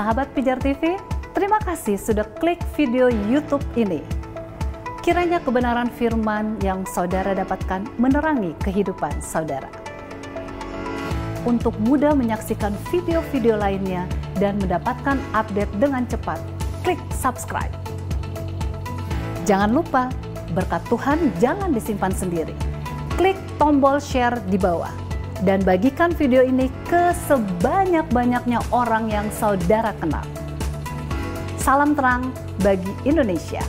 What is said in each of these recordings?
Sahabat Pijar TV, terima kasih sudah klik video YouTube ini. Kiranya kebenaran firman yang saudara dapatkan menerangi kehidupan saudara. Untuk mudah menyaksikan video-video lainnya dan mendapatkan update dengan cepat, klik subscribe. Jangan lupa, berkat Tuhan jangan disimpan sendiri. Klik tombol share di bawah dan bagikan video ini ke sebanyak-banyaknya orang yang saudara kenal. Salam terang bagi Indonesia.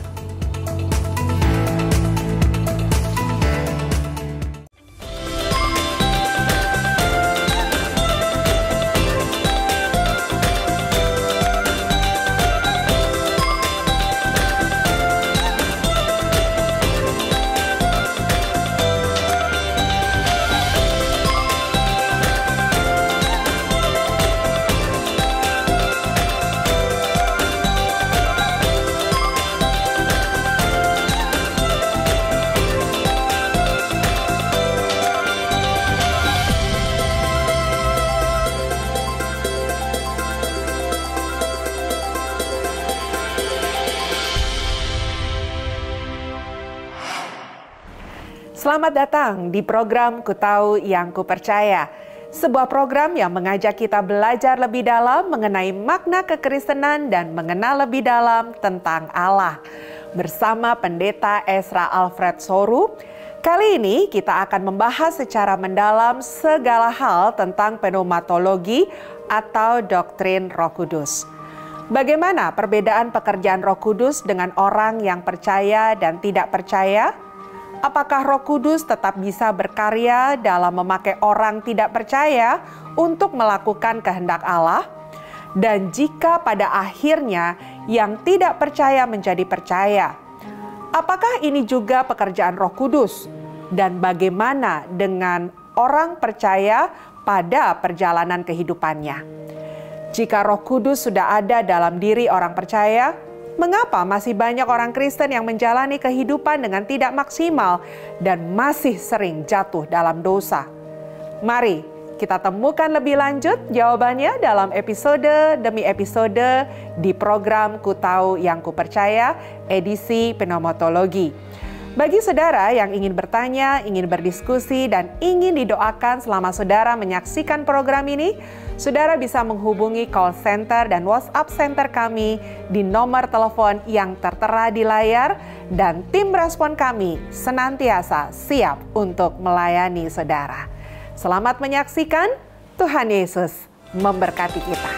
Selamat datang di program Ku Tahu Yang Ku Percaya, sebuah program yang mengajak kita belajar lebih dalam mengenai makna kekristenan dan mengenal lebih dalam tentang Allah. Bersama Pendeta Ezra Alfred Soru, kali ini kita akan membahas secara mendalam segala hal tentang pneumatologi atau doktrin Roh Kudus. Bagaimana perbedaan pekerjaan Roh Kudus dengan orang yang percaya dan tidak percaya? Apakah Roh Kudus tetap bisa berkarya dalam memakai orang tidak percaya untuk melakukan kehendak Allah? Dan jika pada akhirnya yang tidak percaya menjadi percaya, apakah ini juga pekerjaan Roh Kudus? Dan bagaimana dengan orang percaya pada perjalanan kehidupannya? Jika Roh Kudus sudah ada dalam diri orang percaya, mengapa masih banyak orang Kristen yang menjalani kehidupan dengan tidak maksimal dan masih sering jatuh dalam dosa? Mari kita temukan lebih lanjut jawabannya dalam episode demi episode di program Ku Tahu Yang Ku Percaya, edisi pneumatologi. Bagi saudara yang ingin bertanya, ingin berdiskusi, dan ingin didoakan selama saudara menyaksikan program ini, saudara bisa menghubungi call center dan WhatsApp center kami di nomor telepon yang tertera di layar, dan tim respon kami senantiasa siap untuk melayani saudara. Selamat menyaksikan, Tuhan Yesus memberkati kita.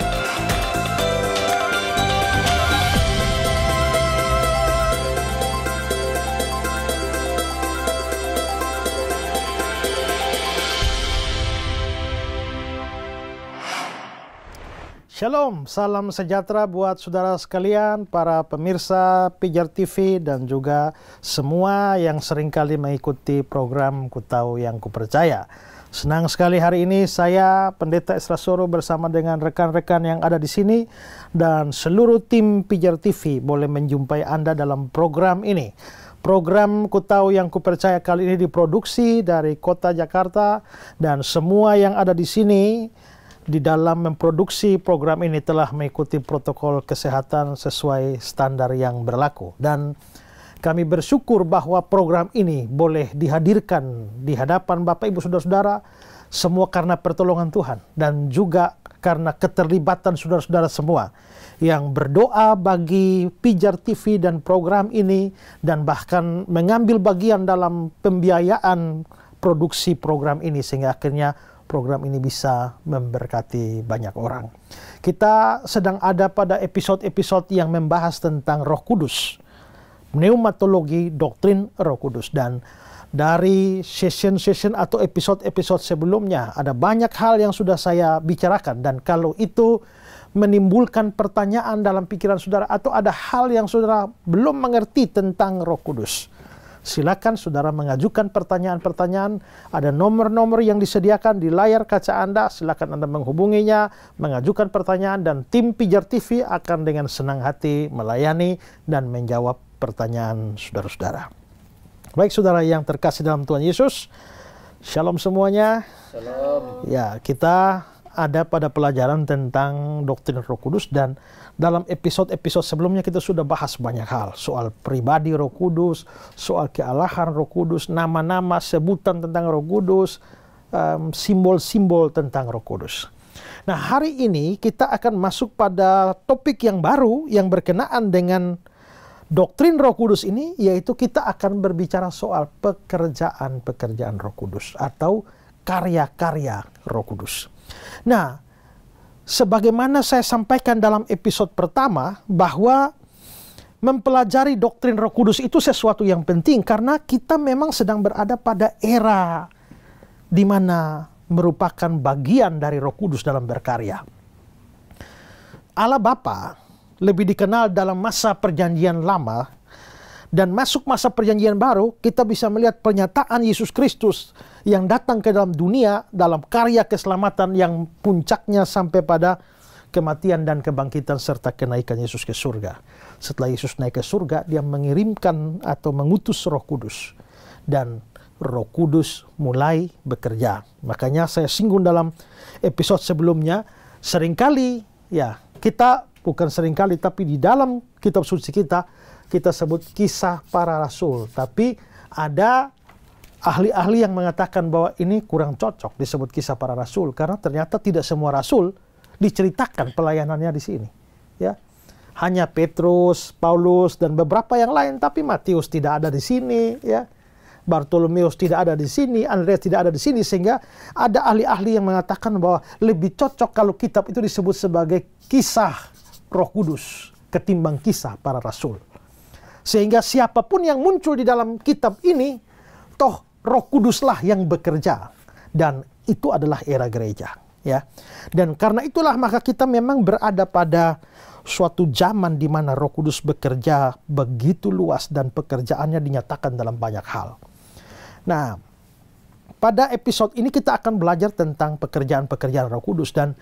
Shalom, salam sejahtera buat saudara sekalian, para pemirsa Pijar TV dan juga semua yang seringkali mengikuti program Ku Tahu Yang Ku Percaya. Senang sekali hari ini saya, Pendeta Ezra Soru, bersama dengan rekan-rekan yang ada di sini dan seluruh tim Pijar TV boleh menjumpai Anda dalam program ini. Program Ku Tahu Yang Ku Percaya kali ini diproduksi dari kota Jakarta, dan semua yang ada di sini di dalam memproduksi program ini telah mengikuti protokol kesehatan sesuai standar yang berlaku. Dan kami bersyukur bahwa program ini boleh dihadirkan di hadapan Bapak Ibu Saudara-saudara semua karena pertolongan Tuhan, dan juga karena keterlibatan saudara-saudara semua yang berdoa bagi Pijar TV dan program ini, dan bahkan mengambil bagian dalam pembiayaan produksi program ini, sehingga akhirnya program ini bisa memberkati banyak orang. Kita sedang ada pada episode-episode yang membahas tentang Roh Kudus, pneumatologi, doktrin Roh Kudus. Dan dari session-session atau episode-episode sebelumnya ada banyak hal yang sudah saya bicarakan, dan kalau itu menimbulkan pertanyaan dalam pikiran saudara atau ada hal yang saudara belum mengerti tentang Roh Kudus, silakan saudara mengajukan pertanyaan-pertanyaan. Ada nomor-nomor yang disediakan di layar kaca Anda. Silakan Anda menghubunginya, mengajukan pertanyaan, dan tim Pijar TV akan dengan senang hati melayani dan menjawab pertanyaan saudara-saudara. Baik saudara yang terkasih dalam Tuhan Yesus, shalom semuanya. Shalom. Ya, kita ada pada pelajaran tentang doktrin Roh Kudus, dan dalam episode-episode sebelumnya kita sudah bahas banyak hal. Soal pribadi Roh Kudus, soal kealahan Roh Kudus, nama-nama, sebutan tentang Roh Kudus, simbol-simbol tentang Roh Kudus. Nah, hari ini kita akan masuk pada topik yang baru yang berkenaan dengan doktrin Roh Kudus ini, yaitu kita akan berbicara soal pekerjaan-pekerjaan Roh Kudus atau karya-karya Roh Kudus. Nah, sebagaimana saya sampaikan dalam episode pertama, bahwa mempelajari doktrin Roh Kudus itu sesuatu yang penting karena kita memang sedang berada pada era di mana merupakan bagian dari Roh Kudus dalam berkarya. Allah Bapa lebih dikenal dalam masa perjanjian lama, dan masuk masa perjanjian baru, kita bisa melihat pernyataan Yesus Kristus yang datang ke dalam dunia dalam karya keselamatan yang puncaknya sampai pada kematian dan kebangkitan serta kenaikan Yesus ke surga. Setelah Yesus naik ke surga, dia mengirimkan atau mengutus Roh Kudus, dan Roh Kudus mulai bekerja. Makanya saya singgung dalam episode sebelumnya, seringkali ya kita, bukan seringkali, tapi di dalam kitab suci kita sebut kisah para rasul. Tapi ada ahli-ahli yang mengatakan bahwa ini kurang cocok disebut kisah para rasul, karena ternyata tidak semua rasul diceritakan pelayanannya di sini. Ya, hanya Petrus, Paulus, dan beberapa yang lain, tapi Matius tidak ada di sini, ya. Bartolomeus tidak ada di sini, Andreas tidak ada di sini, sehingga ada ahli-ahli yang mengatakan bahwa lebih cocok kalau kitab itu disebut sebagai kisah Roh Kudus ketimbang kisah para rasul. Sehingga siapapun yang muncul di dalam kitab ini, toh Roh Kuduslah yang bekerja, dan itu adalah era gereja, ya. Dan karena itulah maka kita memang berada pada suatu zaman di mana Roh Kudus bekerja begitu luas dan pekerjaannya dinyatakan dalam banyak hal. Nah, pada episode ini kita akan belajar tentang pekerjaan-pekerjaan Roh Kudus, dan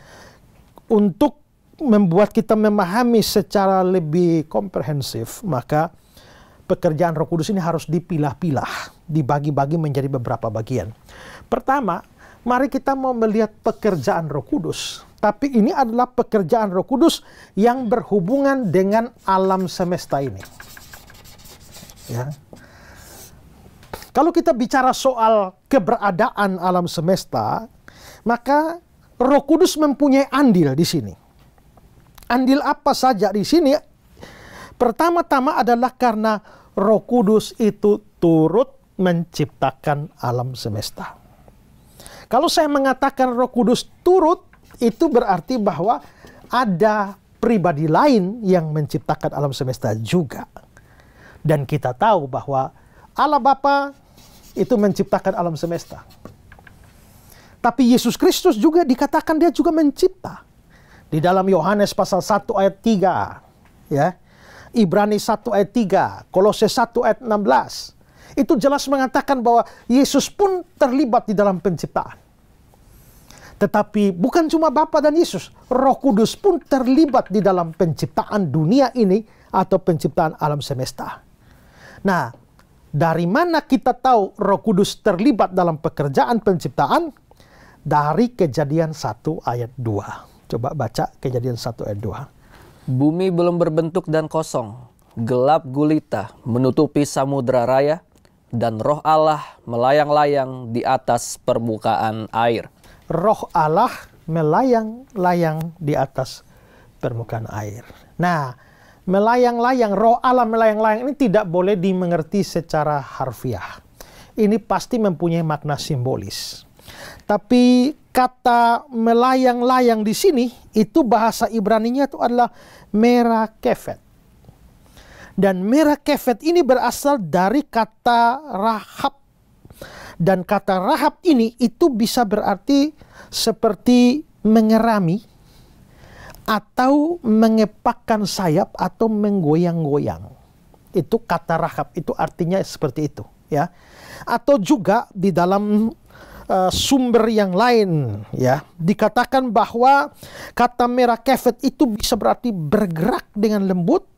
untuk membuat kita memahami secara lebih komprehensif, maka pekerjaan Roh Kudus ini harus dipilah-pilah, dibagi-bagi menjadi beberapa bagian. Pertama, mari kita mau melihat pekerjaan Roh Kudus. Tapi ini adalah pekerjaan Roh Kudus yang berhubungan dengan alam semesta ini. Ya. Kalau kita bicara soal keberadaan alam semesta, maka Roh Kudus mempunyai andil di sini. Andil apa saja di sini? Pertama-tama adalah karena Roh Kudus itu turut menciptakan alam semesta. Kalau saya mengatakan Roh Kudus turut, itu berarti bahwa ada pribadi lain yang menciptakan alam semesta juga. Dan kita tahu bahwa Allah Bapa itu menciptakan alam semesta. Tapi Yesus Kristus juga dikatakan dia juga mencipta. Di dalam Yohanes pasal 1 ayat 3, ya, Ibrani 1 ayat 3, Kolose 1 ayat 16. Itu jelas mengatakan bahwa Yesus pun terlibat di dalam penciptaan. Tetapi bukan cuma Bapa dan Yesus, Roh Kudus pun terlibat di dalam penciptaan dunia ini atau penciptaan alam semesta. Nah, dari mana kita tahu Roh Kudus terlibat dalam pekerjaan penciptaan? Dari Kejadian 1 ayat 2. Coba baca Kejadian 1 ayat 2. Bumi belum berbentuk dan kosong, gelap gulita menutupi samudra raya, dan Roh Allah melayang-layang di atas permukaan air. Roh Allah melayang-layang di atas permukaan air. Nah, melayang-layang, Roh Allah melayang-layang ini tidak boleh dimengerti secara harfiah. Ini pasti mempunyai makna simbolis. Tapi kata melayang-layang di sini, itu bahasa Ibraninya itu adalah merakefet. Dan merakefet ini berasal dari kata rahab. Dan kata rahab ini itu bisa berarti seperti mengerami, atau mengepakkan sayap, atau menggoyang-goyang. Itu kata rahab, itu artinya seperti itu, ya. Atau juga di dalam sumber yang lain, ya, dikatakan bahwa kata merakefet itu bisa berarti bergerak dengan lembut,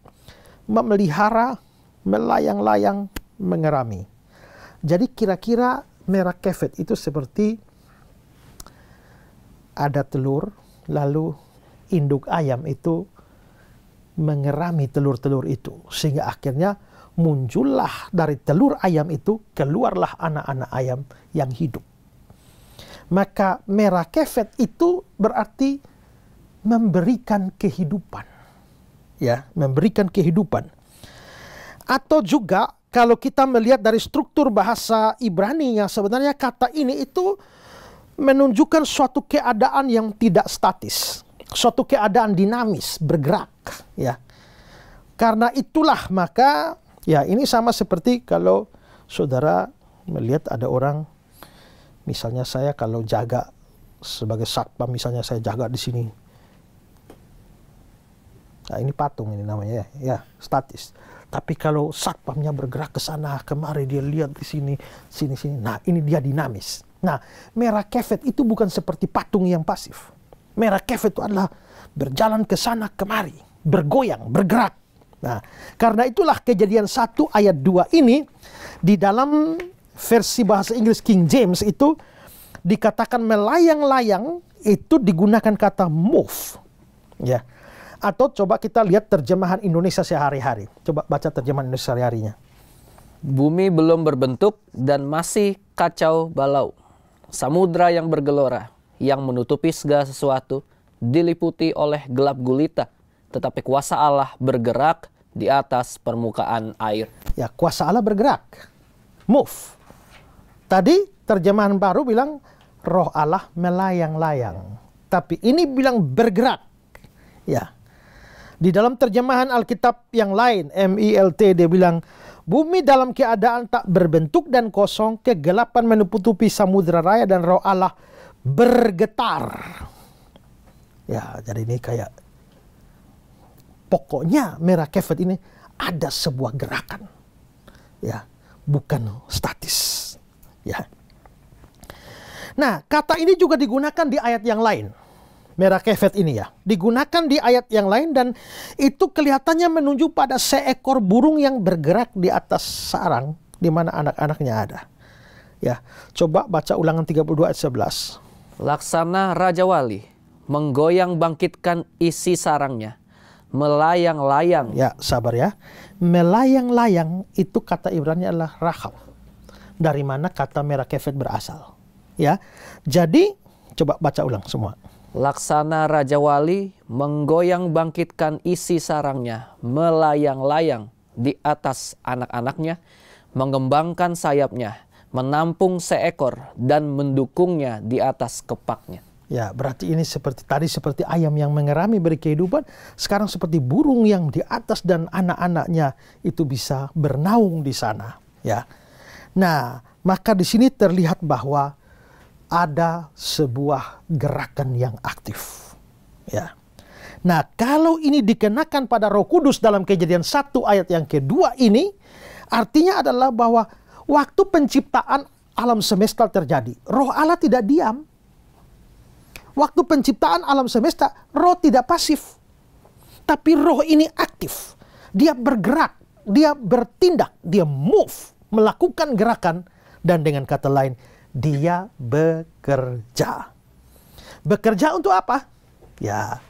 memelihara, melayang-layang, mengerami. Jadi kira-kira merakefet itu seperti ada telur, lalu induk ayam itu mengerami telur-telur itu. Sehingga akhirnya muncullah dari telur ayam itu, keluarlah anak-anak ayam yang hidup. Maka merah kefet itu berarti memberikan kehidupan. Ya, memberikan kehidupan. Atau juga kalau kita melihat dari struktur bahasa Ibrani yang sebenarnya kata ini itu menunjukkan suatu keadaan yang tidak statis, suatu keadaan dinamis, bergerak, ya. Karena itulah maka ya ini sama seperti kalau saudara melihat ada orang, misalnya saya kalau jaga sebagai satpam, misalnya saya jaga di sini. Nah, ini patung ini namanya ya, statis. Tapi kalau satpamnya bergerak ke sana kemari, dia lihat di sini, sini. Nah, ini dia dinamis. Nah, merah kefet itu bukan seperti patung yang pasif. Merah kefet itu adalah berjalan ke sana kemari, bergoyang, bergerak. Nah, karena itulah Kejadian 1 ayat 2 ini di dalam versi bahasa Inggris King James itu dikatakan melayang-layang, itu digunakan kata move. Ya. Atau coba kita lihat terjemahan Indonesia sehari-hari. Coba baca terjemahan Indonesia sehari-harinya. Bumi belum berbentuk dan masih kacau balau. Samudra yang bergelora, yang menutupi segala sesuatu, diliputi oleh gelap gulita. Tetapi kuasa Allah bergerak di atas permukaan air. Ya, kuasa Allah bergerak. Move. Tadi terjemahan baru bilang roh Allah melayang-layang. Tapi ini bilang bergerak. Ya. Di dalam terjemahan Alkitab yang lain, MILT, dia bilang, bumi dalam keadaan tak berbentuk dan kosong, kegelapan menutupi samudera raya dan roh Allah bergetar. Ya, jadi ini kayak, pokoknya merah kefet ini ada sebuah gerakan. Ya, bukan statis. Ya. Nah, kata ini juga digunakan di ayat yang lain. Merah kefet ini ya, digunakan di ayat yang lain dan itu kelihatannya menunjuk pada seekor burung yang bergerak di atas sarang di mana anak-anaknya ada. Ya, coba baca Ulangan 32 ayat 11. Laksana Raja Wali menggoyang bangkitkan isi sarangnya, melayang-layang. Ya, sabar ya. Melayang-layang itu kata Ibrani adalah rahab. Dari mana kata merah kefet berasal. Ya, jadi coba baca ulang semua. Laksana Raja Wali menggoyang bangkitkan isi sarangnya, melayang-layang di atas anak-anaknya, mengembangkan sayapnya, menampung seekor dan mendukungnya di atas kepaknya. Ya, berarti ini seperti tadi seperti ayam yang mengerami beri kehidupan, sekarang seperti burung yang di atas dan anak-anaknya itu bisa bernaung di sana. Ya, nah maka di sini terlihat bahwa ada sebuah gerakan yang aktif. Ya. Nah, kalau ini dikenakan pada Roh Kudus dalam Kejadian 1 ayat yang kedua ini, artinya adalah bahwa waktu penciptaan alam semesta terjadi, Roh Allah tidak diam. Waktu penciptaan alam semesta, Roh tidak pasif. Tapi Roh ini aktif. Dia bergerak, dia bertindak, dia move, melakukan gerakan, dan dengan kata lain, dia bekerja. Bekerja untuk apa? Ya,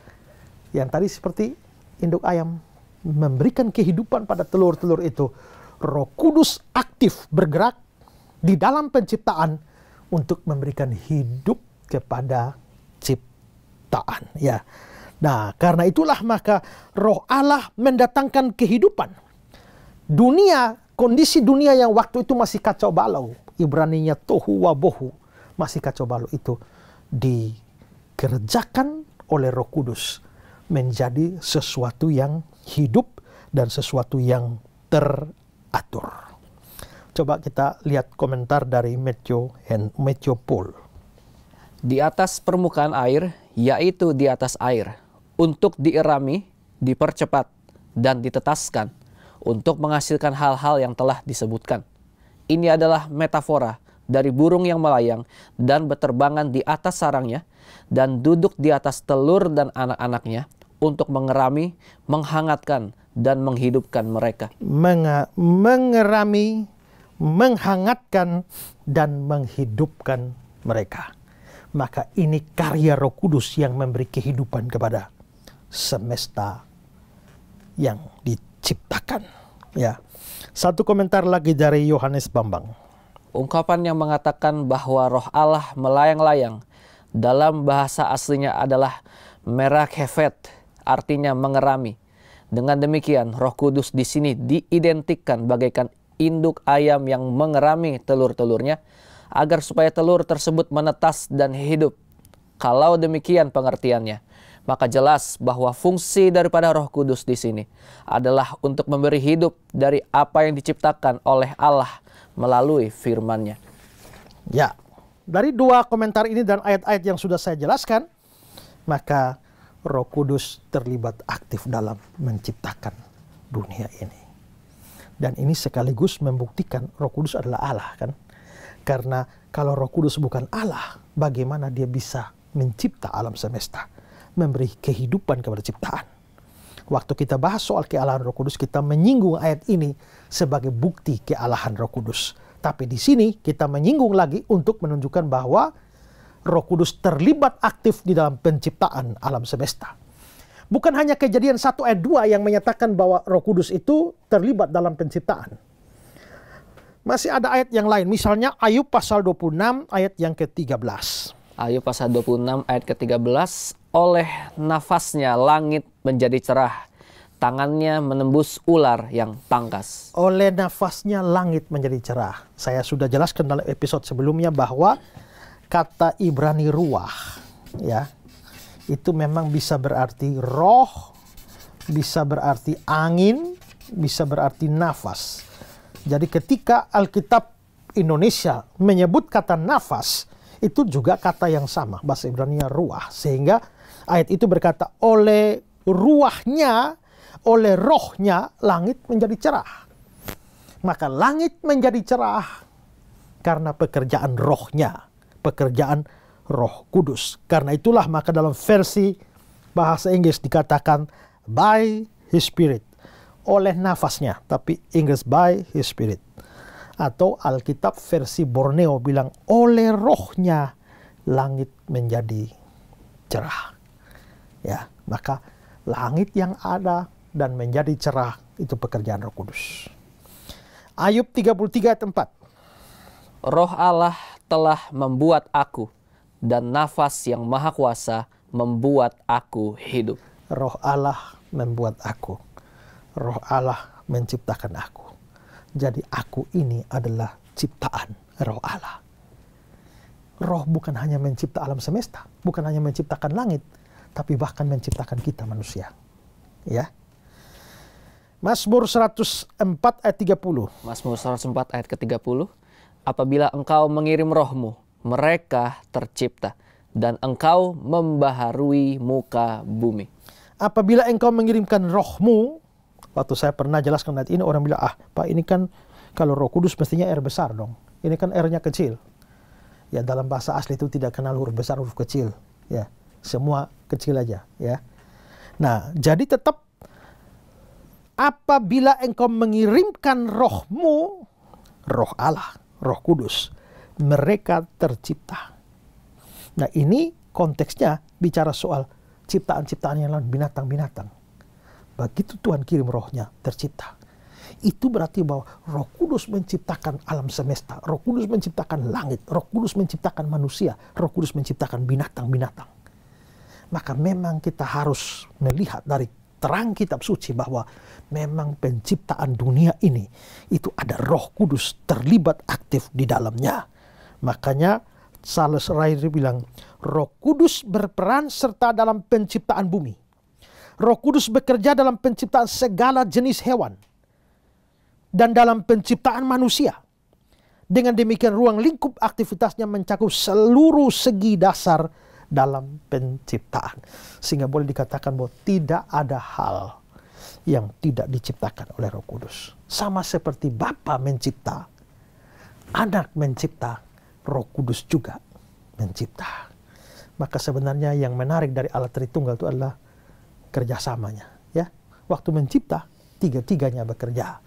yang tadi seperti induk ayam memberikan kehidupan pada telur-telur itu. Roh Kudus aktif bergerak di dalam penciptaan untuk memberikan hidup kepada ciptaan. Ya. Nah, karena itulah maka Roh Allah mendatangkan kehidupan. Dunia, kondisi dunia yang waktu itu masih kacau balau. Ibraninya tohu wabohu, masih kacau balau, itu dikerjakan oleh Roh Kudus menjadi sesuatu yang hidup dan sesuatu yang teratur. Coba kita lihat komentar dari Matthew Paul. Di atas permukaan air, yaitu di atas air, untuk dierami, dipercepat, dan ditetaskan, untuk menghasilkan hal-hal yang telah disebutkan. Ini adalah metafora dari burung yang melayang dan berterbangan di atas sarangnya dan duduk di atas telur dan anak-anaknya untuk mengerami, menghangatkan, dan menghidupkan mereka. Mengerami, menghangatkan, dan menghidupkan mereka. maka ini karya Roh Kudus yang memberi kehidupan kepada semesta yang diciptakan. Ya, satu komentar lagi dari Yohanes Bambang. Ungkapan yang mengatakan bahwa Roh Allah melayang-layang dalam bahasa aslinya adalah merakefet, artinya mengerami. Dengan demikian, Roh Kudus di sini diidentikan bagaikan induk ayam yang mengerami telur-telurnya agar supaya telur tersebut menetas dan hidup. Kalau demikian pengertiannya, maka jelas bahwa fungsi daripada Roh Kudus di sini adalah untuk memberi hidup dari apa yang diciptakan oleh Allah melalui firman-Nya. Ya, dari dua komentar ini dan ayat-ayat yang sudah saya jelaskan, maka Roh Kudus terlibat aktif dalam menciptakan dunia ini. Dan ini sekaligus membuktikan Roh Kudus adalah Allah, kan? Karena kalau Roh Kudus bukan Allah, bagaimana dia bisa mencipta alam semesta, memberi kehidupan kepada ciptaan? Waktu kita bahas soal kealahan Roh Kudus, kita menyinggung ayat ini sebagai bukti kealahan Roh Kudus. Tapi di sini kita menyinggung lagi untuk menunjukkan bahwa Roh Kudus terlibat aktif di dalam penciptaan alam semesta. Bukan hanya Kejadian 1 ayat 2 yang menyatakan bahwa Roh Kudus itu terlibat dalam penciptaan. Masih ada ayat yang lain, misalnya Ayub pasal 26 ayat yang ke-13. Ayub pasal 26 ayat ke-13, oleh nafasnya langit menjadi cerah, tangannya menembus ular yang tangkas. Oleh nafasnya langit menjadi cerah. Saya sudah jelaskan dalam episode sebelumnya bahwa kata Ibrani ruah, ya, itu memang bisa berarti roh, bisa berarti angin, bisa berarti nafas. Jadi ketika Alkitab Indonesia menyebut kata nafas, itu juga kata yang sama, bahasa Ibrani-nya ruah. Sehingga ayat itu berkata, oleh ruahnya, oleh rohnya, langit menjadi cerah. Maka langit menjadi cerah karena pekerjaan rohnya, pekerjaan Roh Kudus. Karena itulah maka dalam versi bahasa Inggris dikatakan by His Spirit, oleh nafasnya, tapi Inggris by His Spirit. Atau Alkitab versi Borneo bilang oleh rohnya langit menjadi cerah. Ya, maka langit yang ada dan menjadi cerah itu pekerjaan Roh Kudus. Ayub 33 ayat 4. Roh Allah telah membuat aku, dan nafas yang maha kuasa membuat aku hidup. Roh Allah membuat aku. Roh Allah menciptakan aku. Jadi aku ini adalah ciptaan Roh Allah. Roh bukan hanya mencipta alam semesta, bukan hanya menciptakan langit, tapi bahkan menciptakan kita manusia. Ya. Mazmur 104 ayat 30. Mazmur 104 ayat ke-30. Apabila engkau mengirim rohmu, mereka tercipta, dan engkau membaharui muka bumi. Apabila engkau mengirimkan rohmu, waktu saya pernah jelaskan ayat ini, orang bilang, Pak, ini kan kalau Roh Kudus mestinya R besar dong. Ini kan R-nya kecil. Ya, dalam bahasa asli itu tidak kenal huruf besar, huruf kecil. Ya, semua kecil aja. Ya. Nah, jadi tetap apabila engkau mengirimkan rohmu, roh Allah, Roh Kudus, mereka tercipta. Nah, ini konteksnya bicara soal ciptaan-ciptaan yang lain, binatang-binatang. Begitu Tuhan kirim rohnya, tercipta. Itu berarti bahwa Roh Kudus menciptakan alam semesta, Roh Kudus menciptakan langit, Roh Kudus menciptakan manusia, Roh Kudus menciptakan binatang-binatang. Maka memang kita harus melihat dari terang kitab suci bahwa memang penciptaan dunia ini itu ada Roh Kudus terlibat aktif di dalamnya. Makanya Charles Ryrie bilang, Roh Kudus berperan serta dalam penciptaan bumi. Roh Kudus bekerja dalam penciptaan segala jenis hewan dan dalam penciptaan manusia. Dengan demikian ruang lingkup aktivitasnya mencakup seluruh segi dasar dalam penciptaan. Sehingga boleh dikatakan bahwa tidak ada hal yang tidak diciptakan oleh Roh Kudus. Sama seperti Bapa mencipta, Anak mencipta, Roh Kudus juga mencipta. Maka sebenarnya yang menarik dari Allah Tritunggal itu adalah kerjasamanya. Ya, waktu mencipta, tiga-tiganya bekerja.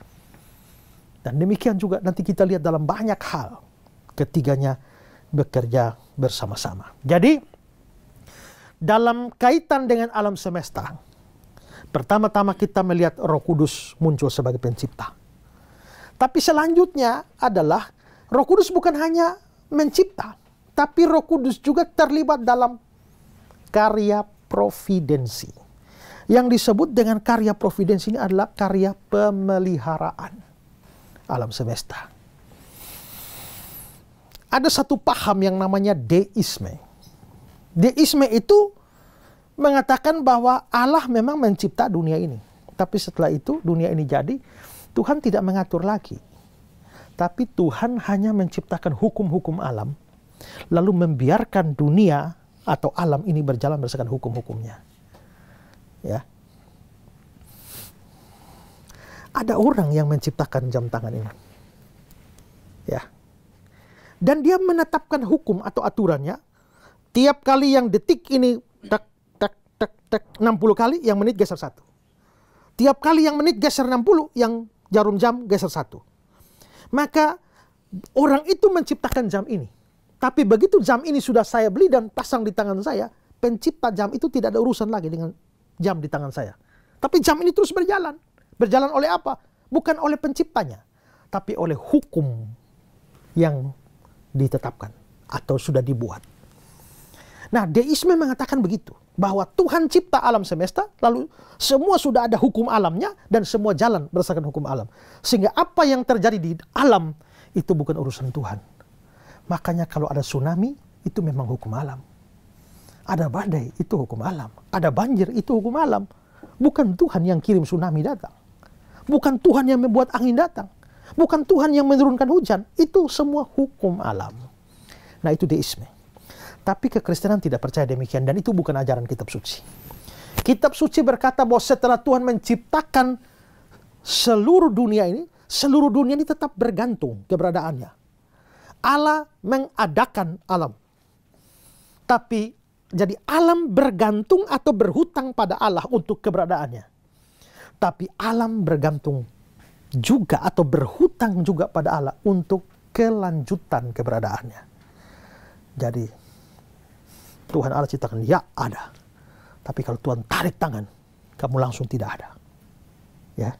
Dan demikian juga nanti kita lihat dalam banyak hal, ketiganya bekerja bersama-sama. Jadi, dalam kaitan dengan alam semesta, pertama-tama kita melihat Roh Kudus muncul sebagai pencipta. Tapi selanjutnya adalah Roh Kudus bukan hanya mencipta, tapi Roh Kudus juga terlibat dalam karya providensi. Yang disebut dengan karya providensi ini adalah karya pemeliharaan alam semesta. Ada satu paham yang namanya deisme. Deisme itu mengatakan bahwa Allah memang mencipta dunia ini. Tapi setelah itu dunia ini jadi, Tuhan tidak mengatur lagi. Tapi Tuhan hanya menciptakan hukum-hukum alam, lalu membiarkan dunia atau alam ini berjalan berdasarkan hukum-hukumnya. Ya. Ada orang yang menciptakan jam tangan ini. Ya. Dan dia menetapkan hukum atau aturannya. Tiap kali yang detik ini tak 60 kali, yang menit geser 1. Tiap kali yang menit geser 60, yang jarum jam geser 1. Maka orang itu menciptakan jam ini. Tapi begitu jam ini sudah saya beli dan pasang di tangan saya, pencipta jam itu tidak ada urusan lagi dengan jam di tangan saya. Tapi jam ini terus berjalan. Berjalan oleh apa? Bukan oleh penciptanya, tapi oleh hukum yang ditetapkan atau sudah dibuat. Nah, deisme mengatakan begitu, bahwa Tuhan cipta alam semesta, lalu semua sudah ada hukum alamnya, dan semua jalan berdasarkan hukum alam. Sehingga apa yang terjadi di alam, itu bukan urusan Tuhan. Makanya kalau ada tsunami, itu memang hukum alam. Ada badai, itu hukum alam. Ada banjir, itu hukum alam. Bukan Tuhan yang kirim tsunami datang. Bukan Tuhan yang membuat angin datang. Bukan Tuhan yang menurunkan hujan. Itu semua hukum alam. Nah, itu deisme. Tapi kekristenan tidak percaya demikian, dan itu bukan ajaran kitab suci. Kitab suci berkata bahwa setelah Tuhan menciptakan seluruh dunia ini tetap bergantung keberadaannya. Allah mengadakan alam. Tapi jadi alam bergantung atau berhutang pada Allah untuk keberadaannya. Tapi alam bergantung juga atau berhutang juga pada Allah untuk kelanjutan keberadaannya. Jadi Tuhan Allah ciptakan, ya ada. Tapi kalau Tuhan tarik tangan, kamu langsung tidak ada. Ya.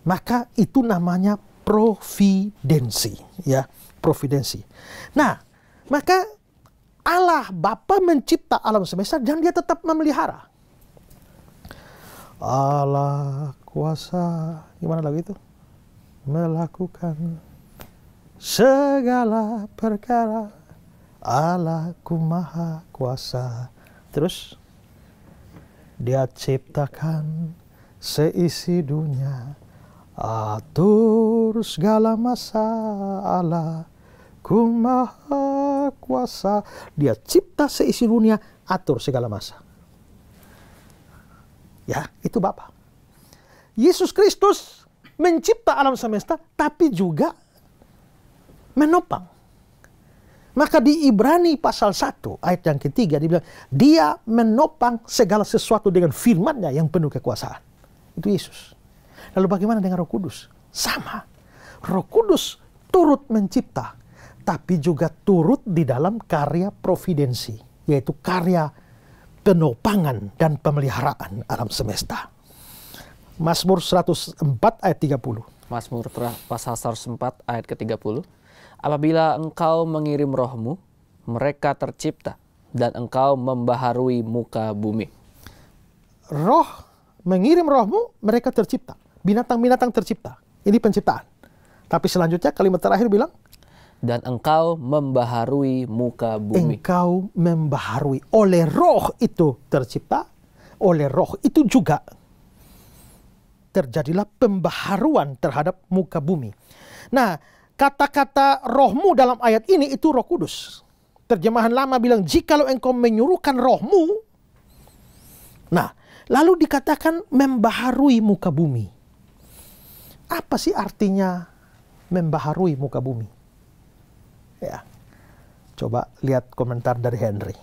Maka itu namanya providensi, ya, providensi. Nah, maka Allah Bapa mencipta alam semesta dan dia tetap memelihara. Allah kuasa, gimana lagu itu? Melakukan segala perkara. Allahku maha kuasa. Terus dia ciptakan seisi dunia, atur segala masa. Allahku maha kuasa. Dia cipta seisi dunia, atur segala masa. Ya, itu Bapa. Yesus Kristus mencipta alam semesta, tapi juga menopang. Maka di Ibrani pasal 1 ayat yang ketiga dibilang, dia menopang segala sesuatu dengan firman-Nya yang penuh kekuasaan. Itu Yesus. Lalu bagaimana dengan Roh Kudus? Sama. Roh Kudus turut mencipta, tapi juga turut di dalam karya providensi, yaitu karya penopangan dan pemeliharaan alam semesta. Mazmur 104 ayat 30. Mazmur pasal 104 ayat ke-30. Apabila engkau mengirim rohmu, mereka tercipta, dan engkau membaharui muka bumi. Roh, mengirim rohmu, mereka tercipta. Binatang-binatang tercipta. Ini penciptaan. Tapi selanjutnya kalimat terakhir bilang, dan engkau membaharui muka bumi. Engkau membaharui. Oleh roh itu tercipta, oleh roh itu juga terjadilah pembaharuan terhadap muka bumi. Nah, kata-kata rohmu dalam ayat ini itu Roh Kudus. Terjemahan lama bilang, jikalau engkau menyuruhkan rohmu. Nah, lalu dikatakan membaharui muka bumi. Apa sih artinya membaharui muka bumi? Ya, coba lihat komentar dari Henry.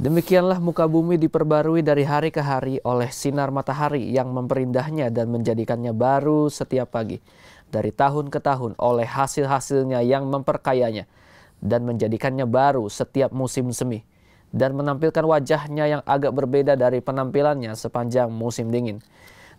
Demikianlah muka bumi diperbarui dari hari ke hari oleh sinar matahari yang memperindahnya dan menjadikannya baru setiap pagi. Dari tahun ke tahun oleh hasil-hasilnya yang memperkayanya dan menjadikannya baru setiap musim semi. Dan menampilkan wajahnya yang agak berbeda dari penampilannya sepanjang musim dingin.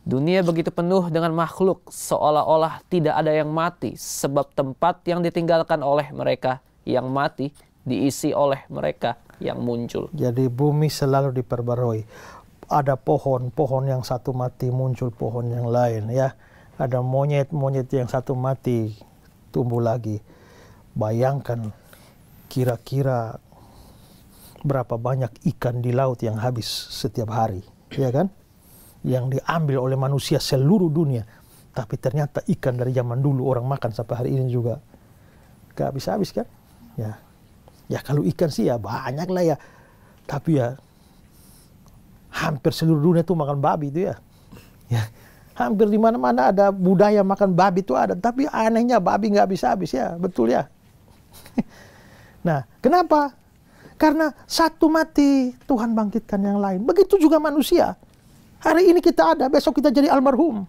Dunia begitu penuh dengan makhluk seolah-olah tidak ada yang mati, sebab tempat yang ditinggalkan oleh mereka yang mati diisi oleh mereka yang muncul. Jadi bumi selalu diperbarui. Ada pohon yang satu mati, muncul pohon yang lain, ya. Ada monyet yang satu mati, tumbuh lagi. Bayangkan kira-kira berapa banyak ikan di laut yang habis setiap hari, ya kan? Yang diambil oleh manusia seluruh dunia. Tapi ternyata ikan dari zaman dulu orang makan sampai hari ini juga gak habis-habis kan? Ya. Ya kalau ikan sih ya banyak lah ya. Tapi ya hampir seluruh dunia tuh makan babi itu ya. Ya. Hampir di mana-mana ada budaya makan babi itu ada. Tapi anehnya babi nggak habis-habis ya. Betul ya. Nah kenapa? Karena satu mati Tuhan bangkitkan yang lain. Begitu juga manusia. Hari ini kita ada, besok kita jadi almarhum.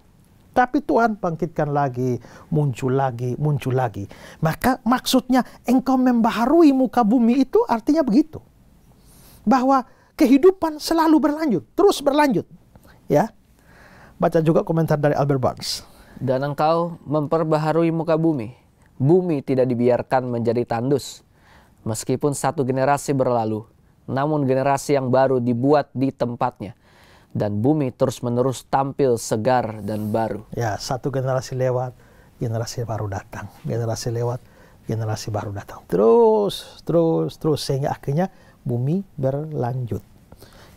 Tapi Tuhan bangkitkan lagi, muncul lagi, muncul lagi. Maka maksudnya engkau membaharui muka bumi itu artinya begitu. Bahwa kehidupan selalu berlanjut, terus berlanjut. Ya. Baca juga komentar dari Albert Barnes. Dan engkau memperbaharui muka bumi. Bumi tidak dibiarkan menjadi tandus. Meskipun satu generasi berlalu, namun generasi yang baru dibuat di tempatnya. Dan bumi terus-menerus tampil segar dan baru. Ya, satu generasi lewat, generasi baru datang. Generasi lewat, generasi baru datang. Terus. Sehingga akhirnya bumi berlanjut.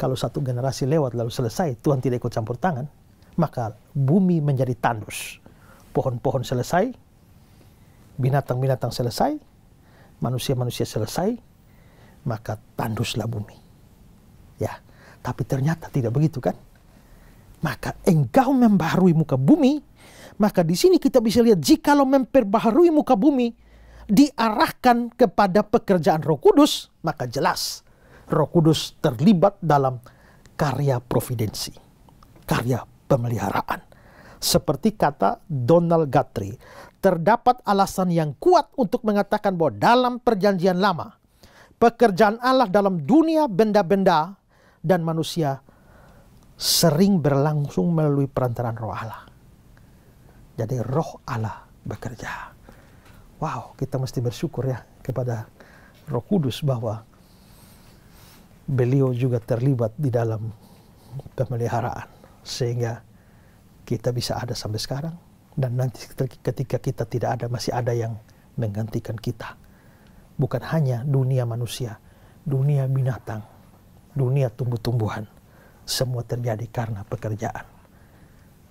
Kalau satu generasi lewat lalu selesai, Tuhan tidak ikut campur tangan, maka bumi menjadi tandus. Pohon-pohon selesai, binatang-binatang selesai, manusia-manusia selesai, maka tanduslah bumi. Ya. Tapi ternyata tidak begitu kan? Maka engkau membaharui muka bumi, maka di sini kita bisa lihat jikalau memperbaharui muka bumi diarahkan kepada pekerjaan Roh Kudus, maka jelas Roh Kudus terlibat dalam karya providensi, karya pemeliharaan. Seperti kata Donald Guthrie, terdapat alasan yang kuat untuk mengatakan bahwa dalam perjanjian lama, pekerjaan Allah dalam dunia benda-benda dan manusia sering berlangsung melalui perantaraan Roh Allah. Jadi Roh Allah bekerja. Wow, kita mesti bersyukur ya kepada Roh Kudus bahwa beliau juga terlibat di dalam pemeliharaan. Sehingga kita bisa ada sampai sekarang. Dan nanti ketika kita tidak ada, masih ada yang menggantikan kita. Bukan hanya dunia manusia, dunia binatang, dunia tumbuh-tumbuhan, semua terjadi karena pekerjaan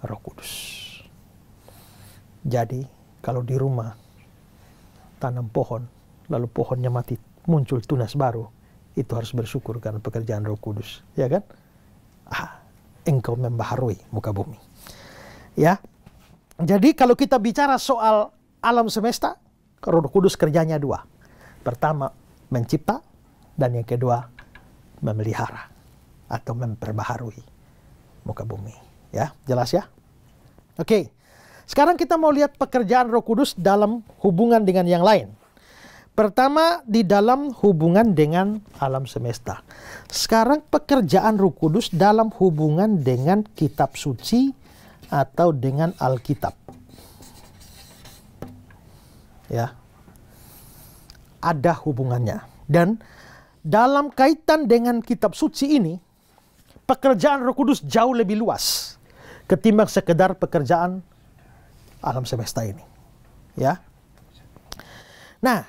Roh Kudus. Jadi kalau di rumah tanam pohon, lalu pohonnya mati, muncul tunas baru, itu harus bersyukur karena pekerjaan Roh Kudus, ya kan? Engkau membaharui muka bumi. Ya. Jadi kalau kita bicara soal alam semesta, Roh Kudus kerjanya dua. Pertama, mencipta, dan yang kedua, memelihara atau memperbaharui muka bumi. Ya, jelas ya? Oke. Sekarang kita mau lihat pekerjaan Roh Kudus dalam hubungan dengan yang lain. Pertama, di dalam hubungan dengan alam semesta. Sekarang pekerjaan Roh Kudus dalam hubungan dengan kitab suci atau dengan Alkitab. Ya. Ada hubungannya. Dan dalam kaitan dengan kitab suci ini, pekerjaan Roh Kudus jauh lebih luas ketimbang sekedar pekerjaan alam semesta ini. Ya. Nah,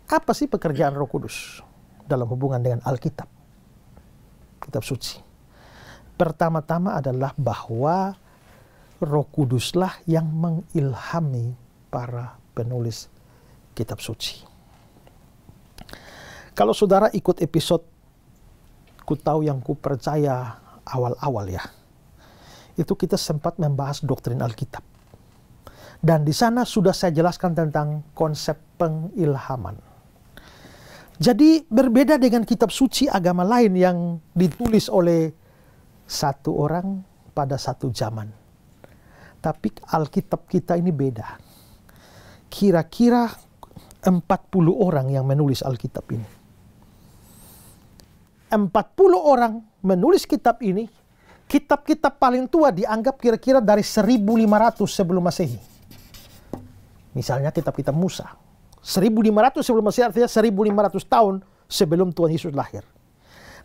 apa sih pekerjaan Roh Kudus dalam hubungan dengan Alkitab, kitab suci? Pertama-tama adalah bahwa Roh Kuduslah yang mengilhami para penulis kitab suci. Kalau saudara ikut episode Ku Tahu Yang Ku Percaya awal-awal ya, itu kita sempat membahas doktrin Alkitab. Dan di sana sudah saya jelaskan tentang konsep pengilhaman. Jadi berbeda dengan kitab suci agama lain yang ditulis oleh satu orang pada satu zaman. Tapi Alkitab kita ini beda. Kira-kira 40 orang yang menulis Alkitab ini. 40 orang menulis kitab ini. Kitab-kitab paling tua dianggap kira-kira dari 1500 sebelum Masehi. Misalnya kitab-kitab Musa. 1500 sebelum Masehi artinya 1500 tahun sebelum Tuhan Yesus lahir.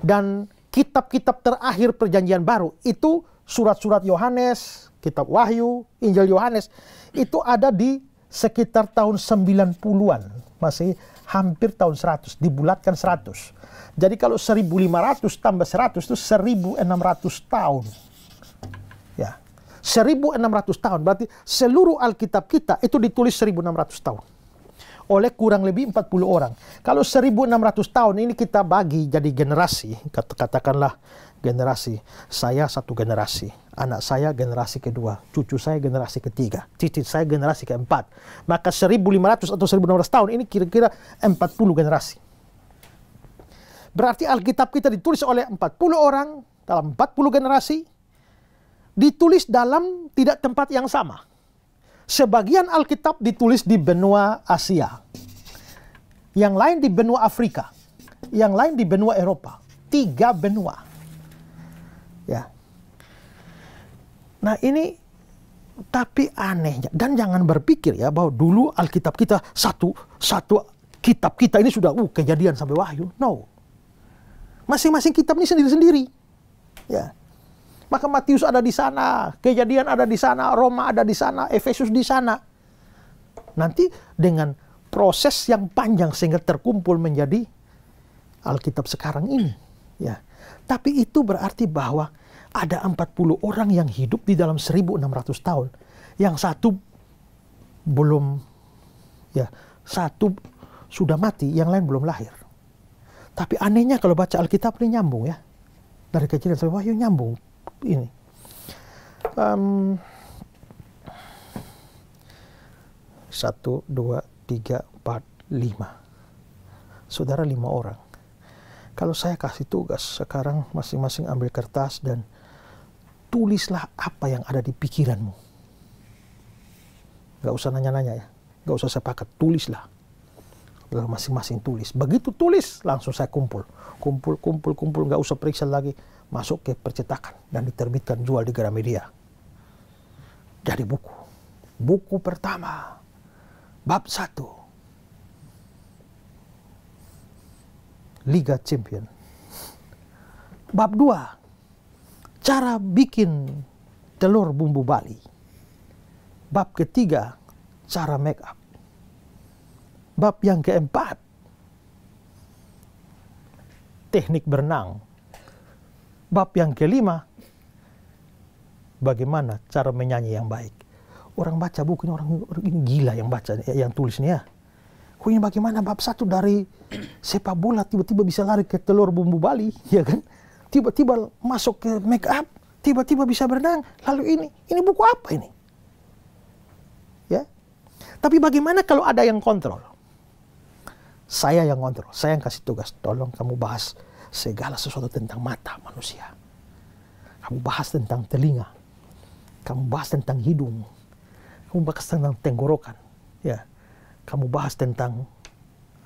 Dan kitab-kitab terakhir perjanjian baru itu surat-surat Yohanes, kitab Wahyu, Injil Yohanes itu ada di sekitar tahun 90-an. Masih hampir tahun 100, dibulatkan 100. Jadi kalau 1500 tambah 100 itu 1600 tahun. Ya. 1600 tahun berarti seluruh Alkitab kita itu ditulis 1600 tahun. Oleh kurang lebih 40 orang. Kalau 1600 tahun ini kita bagi jadi generasi, katakanlah generasi. Saya satu generasi, anak saya generasi kedua, cucu saya generasi ketiga, cicit saya generasi keempat. Maka 1500 atau 1600 tahun ini kira-kira 40 generasi. Berarti Alkitab kita ditulis oleh 40 orang dalam 40 generasi, ditulis dalam tidak tempat yang sama. Sebagian Alkitab ditulis di benua Asia, yang lain di benua Afrika, yang lain di benua Eropa. 3 benua. Ya. Nah ini, tapi anehnya, dan jangan berpikir ya bahwa dulu Alkitab kita satu kitab kita ini sudah Kejadian sampai Wahyu. No. Masing-masing kitab ini sendiri-sendiri. Ya. Maka Matius ada di sana, Kejadian ada di sana, Roma ada di sana, Efesus di sana. Nanti dengan proses yang panjang sehingga terkumpul menjadi Alkitab sekarang ini. Ya. Tapi itu berarti bahwa ada 40 orang yang hidup di dalam 1600 tahun. Yang satu belum, ya, satu sudah mati, yang lain belum lahir. Tapi anehnya kalau baca Alkitab ini nyambung ya. Dari Kejadian sampai Wahyu nyambung. Ini 1, 2, 3, 4, 5. Saudara 5 orang. Kalau saya kasih tugas sekarang masing-masing ambil kertas dan tulislah apa yang ada di pikiranmu. Gak usah nanya-nanya ya. Gak usah sepakat, tulislah. Lalu masing-masing tulis. Begitu tulis langsung saya kumpul. Kumpul. Gak usah periksa lagi. Masuk ke percetakan dan diterbitkan, jual di Gramedia. Jadi buku. Buku pertama, bab 1. Liga Champion. Bab 2, cara bikin telur bumbu Bali. Bab ketiga, cara make up. Bab yang keempat, teknik berenang. Bab yang kelima, bagaimana cara menyanyi yang baik. Orang baca buku ini, orang ini gila yang baca, yang tulisnya. Kok ini bagaimana bab 1 dari sepak bola tiba-tiba bisa lari ke telur bumbu Bali, ya kan? Tiba-tiba masuk ke make up, tiba-tiba bisa berenang. Lalu ini buku apa ini? Ya. Tapi bagaimana kalau ada yang kontrol? Saya yang kontrol, saya yang kasih tugas. Tolong kamu bahas segala sesuatu tentang mata manusia. Kamu bahas tentang telinga. Kamu bahas tentang hidung. Kamu bahas tentang tenggorokan. Ya. Kamu bahas tentang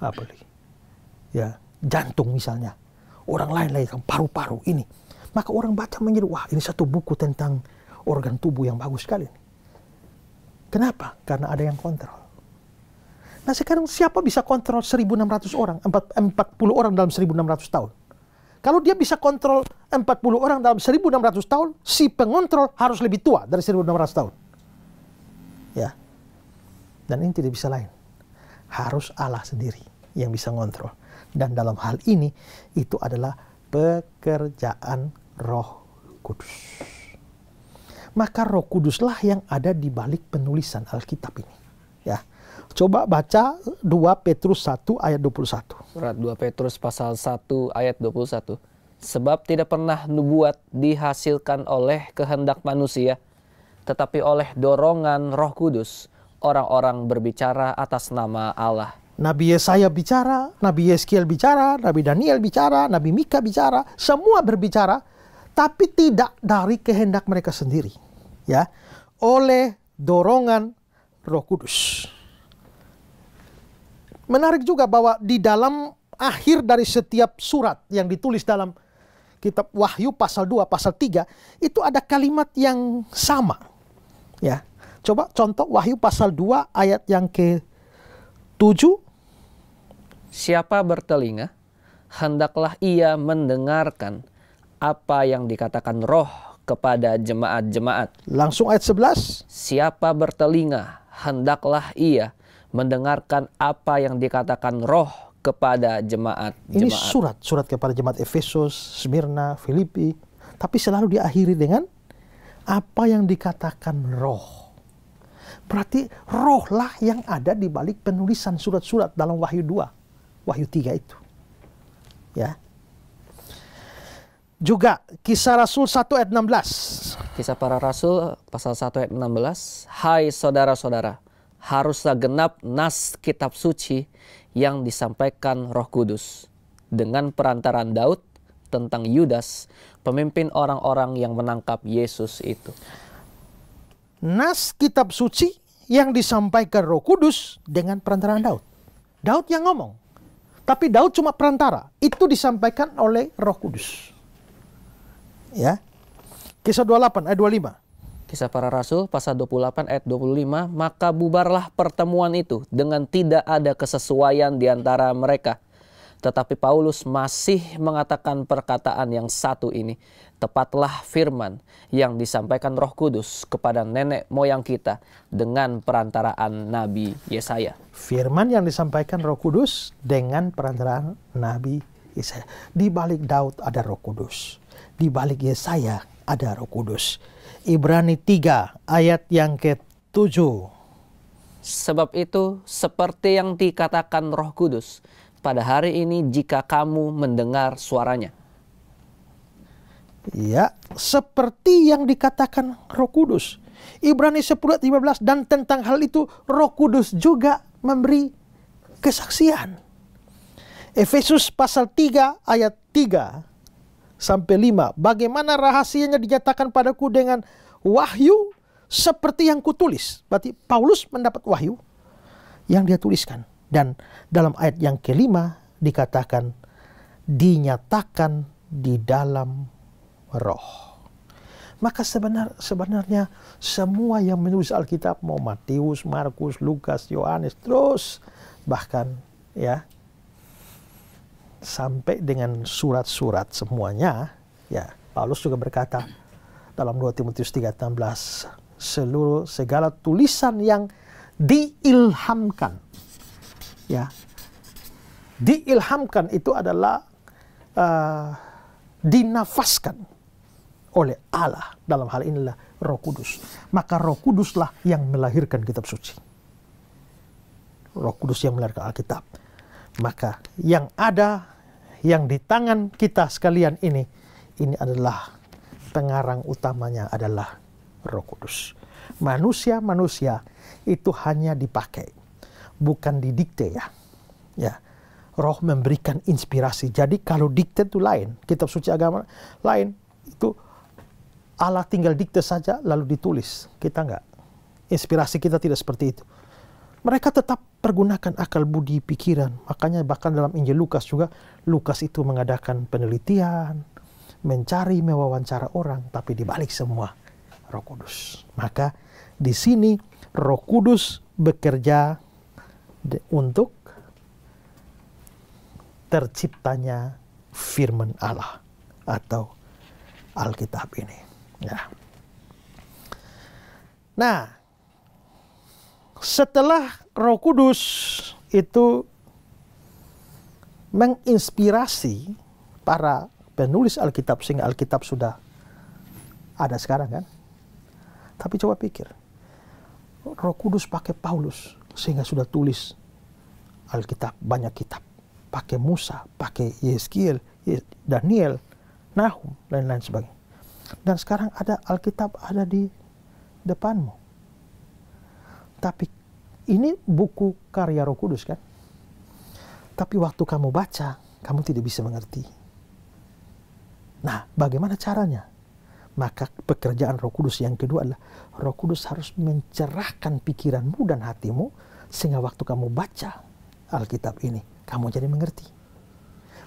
apa lagi? Ya, jantung misalnya. Orang lain lagi paru-paru ini. Maka orang baca menjadi, wah ini satu buku tentang organ tubuh yang bagus sekali. Kenapa? Karena ada yang kontrol. Nah sekarang siapa bisa kontrol 1.600 orang, 40 orang dalam 1.600 tahun? Kalau dia bisa kontrol 40 orang dalam 1.600 tahun, si pengontrol harus lebih tua dari 1.600 tahun. Ya. Dan ini tidak bisa lain. Harus Allah sendiri yang bisa ngontrol. Dan dalam hal ini, itu adalah pekerjaan Roh Kudus. Maka Roh Kuduslah yang ada di balik penulisan Alkitab ini. Ya. Coba baca 2 Petrus 1 ayat 21. Surat 2 Petrus pasal 1 ayat 21. Sebab tidak pernah nubuat dihasilkan oleh kehendak manusia, tetapi oleh dorongan Roh Kudus, orang-orang berbicara atas nama Allah Nabi Yesaya bicara, Nabi Yeskiel bicara, Nabi Daniel bicara, Nabi Mika bicara, semua berbicara, tapi tidak dari kehendak mereka sendiri, ya, oleh dorongan Roh Kudus. Menarik juga bahwa di dalam akhir dari setiap surat yang ditulis dalam kitab Wahyu pasal 2, pasal 3, itu ada kalimat yang sama, ya. Coba contoh Wahyu pasal 2 ayat yang ke-7. Siapa bertelinga, hendaklah ia mendengarkan apa yang dikatakan Roh kepada jemaat-jemaat. Langsung ayat 11. Siapa bertelinga, hendaklah ia mendengarkan apa yang dikatakan Roh kepada jemaat-jemaat. Ini surat kepada jemaat Efesus, Smyrna, Filipi. Tapi selalu diakhiri dengan apa yang dikatakan Roh. Berarti Roh lah yang ada di balik penulisan surat-surat dalam Wahyu 2. Wahyu 3 itu. Ya. Juga Kisah Rasul 1 ayat 16. Kisah Para Rasul pasal 1 ayat 16. Hai saudara-saudara, haruslah genap nas kitab suci yang disampaikan Roh Kudus dengan perantaraan Daud tentang Yudas, pemimpin orang-orang yang menangkap Yesus itu. Nas kitab suci yang disampaikan Roh Kudus dengan perantaraan Daud. Daud yang ngomong. Tapi Daud cuma perantara. Itu disampaikan oleh Roh Kudus. Ya. Kisah 28 ayat 25. Kisah Para Rasul pasal 28 ayat 25. Maka bubarlah pertemuan itu dengan tidak ada kesesuaian di antara mereka. Tetapi Paulus masih mengatakan perkataan yang satu ini. Tepatlah firman yang disampaikan Roh Kudus kepada nenek moyang kita dengan perantaraan Nabi Yesaya. Firman yang disampaikan Roh Kudus dengan perantaraan Nabi Yesaya. Di balik Daud ada Roh Kudus. Di balik Yesaya ada Roh Kudus. Ibrani 3 ayat yang ke-7. Sebab itu seperti yang dikatakan Roh Kudus, pada hari ini jika kamu mendengar suaranya. Ya, seperti yang dikatakan Roh Kudus. Ibrani 10 ayat 15, dan tentang hal itu Roh Kudus juga memberi kesaksian. Efesus pasal 3 ayat 3 sampai 5. Bagaimana rahasianya dinyatakan padaku dengan wahyu seperti yang kutulis. Berarti Paulus mendapat wahyu yang dia tuliskan. Dan dalam ayat yang kelima dikatakan dinyatakan di dalam Roh. Maka sebenarnya semua yang menulis Alkitab, mau Matius, Markus, Lukas, Yohanes, terus bahkan ya sampai dengan surat-surat semuanya, ya Paulus juga berkata dalam 2 Timotius 3:16, segala tulisan yang diilhamkan, ya diilhamkan itu adalah dinafaskan oleh Allah, dalam hal inilah Roh Kudus. Maka Roh Kuduslah yang melahirkan kitab suci. Roh Kudus yang melahirkan Alkitab. Maka yang ada, yang di tangan kita sekalian ini adalah pengarang utamanya adalah Roh Kudus. Manusia itu hanya dipakai, bukan didikte ya. Ya. Roh memberikan inspirasi. Jadi kalau dikte itu lain, kitab suci agama lain, itu Allah tinggal dikte saja lalu ditulis. Kita enggak. Inspirasi kita tidak seperti itu. Mereka tetap pergunakan akal budi pikiran. Makanya bahkan dalam Injil Lukas juga, Lukas itu mengadakan penelitian, mencari, mewawancara orang, tapi dibalik semua Roh Kudus. Maka di sini Roh Kudus bekerja untuk terciptanya firman Allah atau Alkitab ini. Ya. Nah, setelah Roh Kudus itu menginspirasi para penulis Alkitab sehingga Alkitab sudah ada sekarang kan. Tapi coba pikir, Roh Kudus pakai Paulus sehingga sudah tulis Alkitab, banyak kitab. Pakai Musa, pakai Yeskiel, Daniel, Nahum, dan lain sebagainya. Dan sekarang ada Alkitab ada di depanmu. Tapi ini buku karya Roh Kudus kan? Tapi waktu kamu baca, kamu tidak bisa mengerti. Nah, bagaimana caranya? Maka pekerjaan Roh Kudus yang kedua adalah Roh Kudus harus mencerahkan pikiranmu dan hatimu sehingga waktu kamu baca Alkitab ini, kamu jadi mengerti.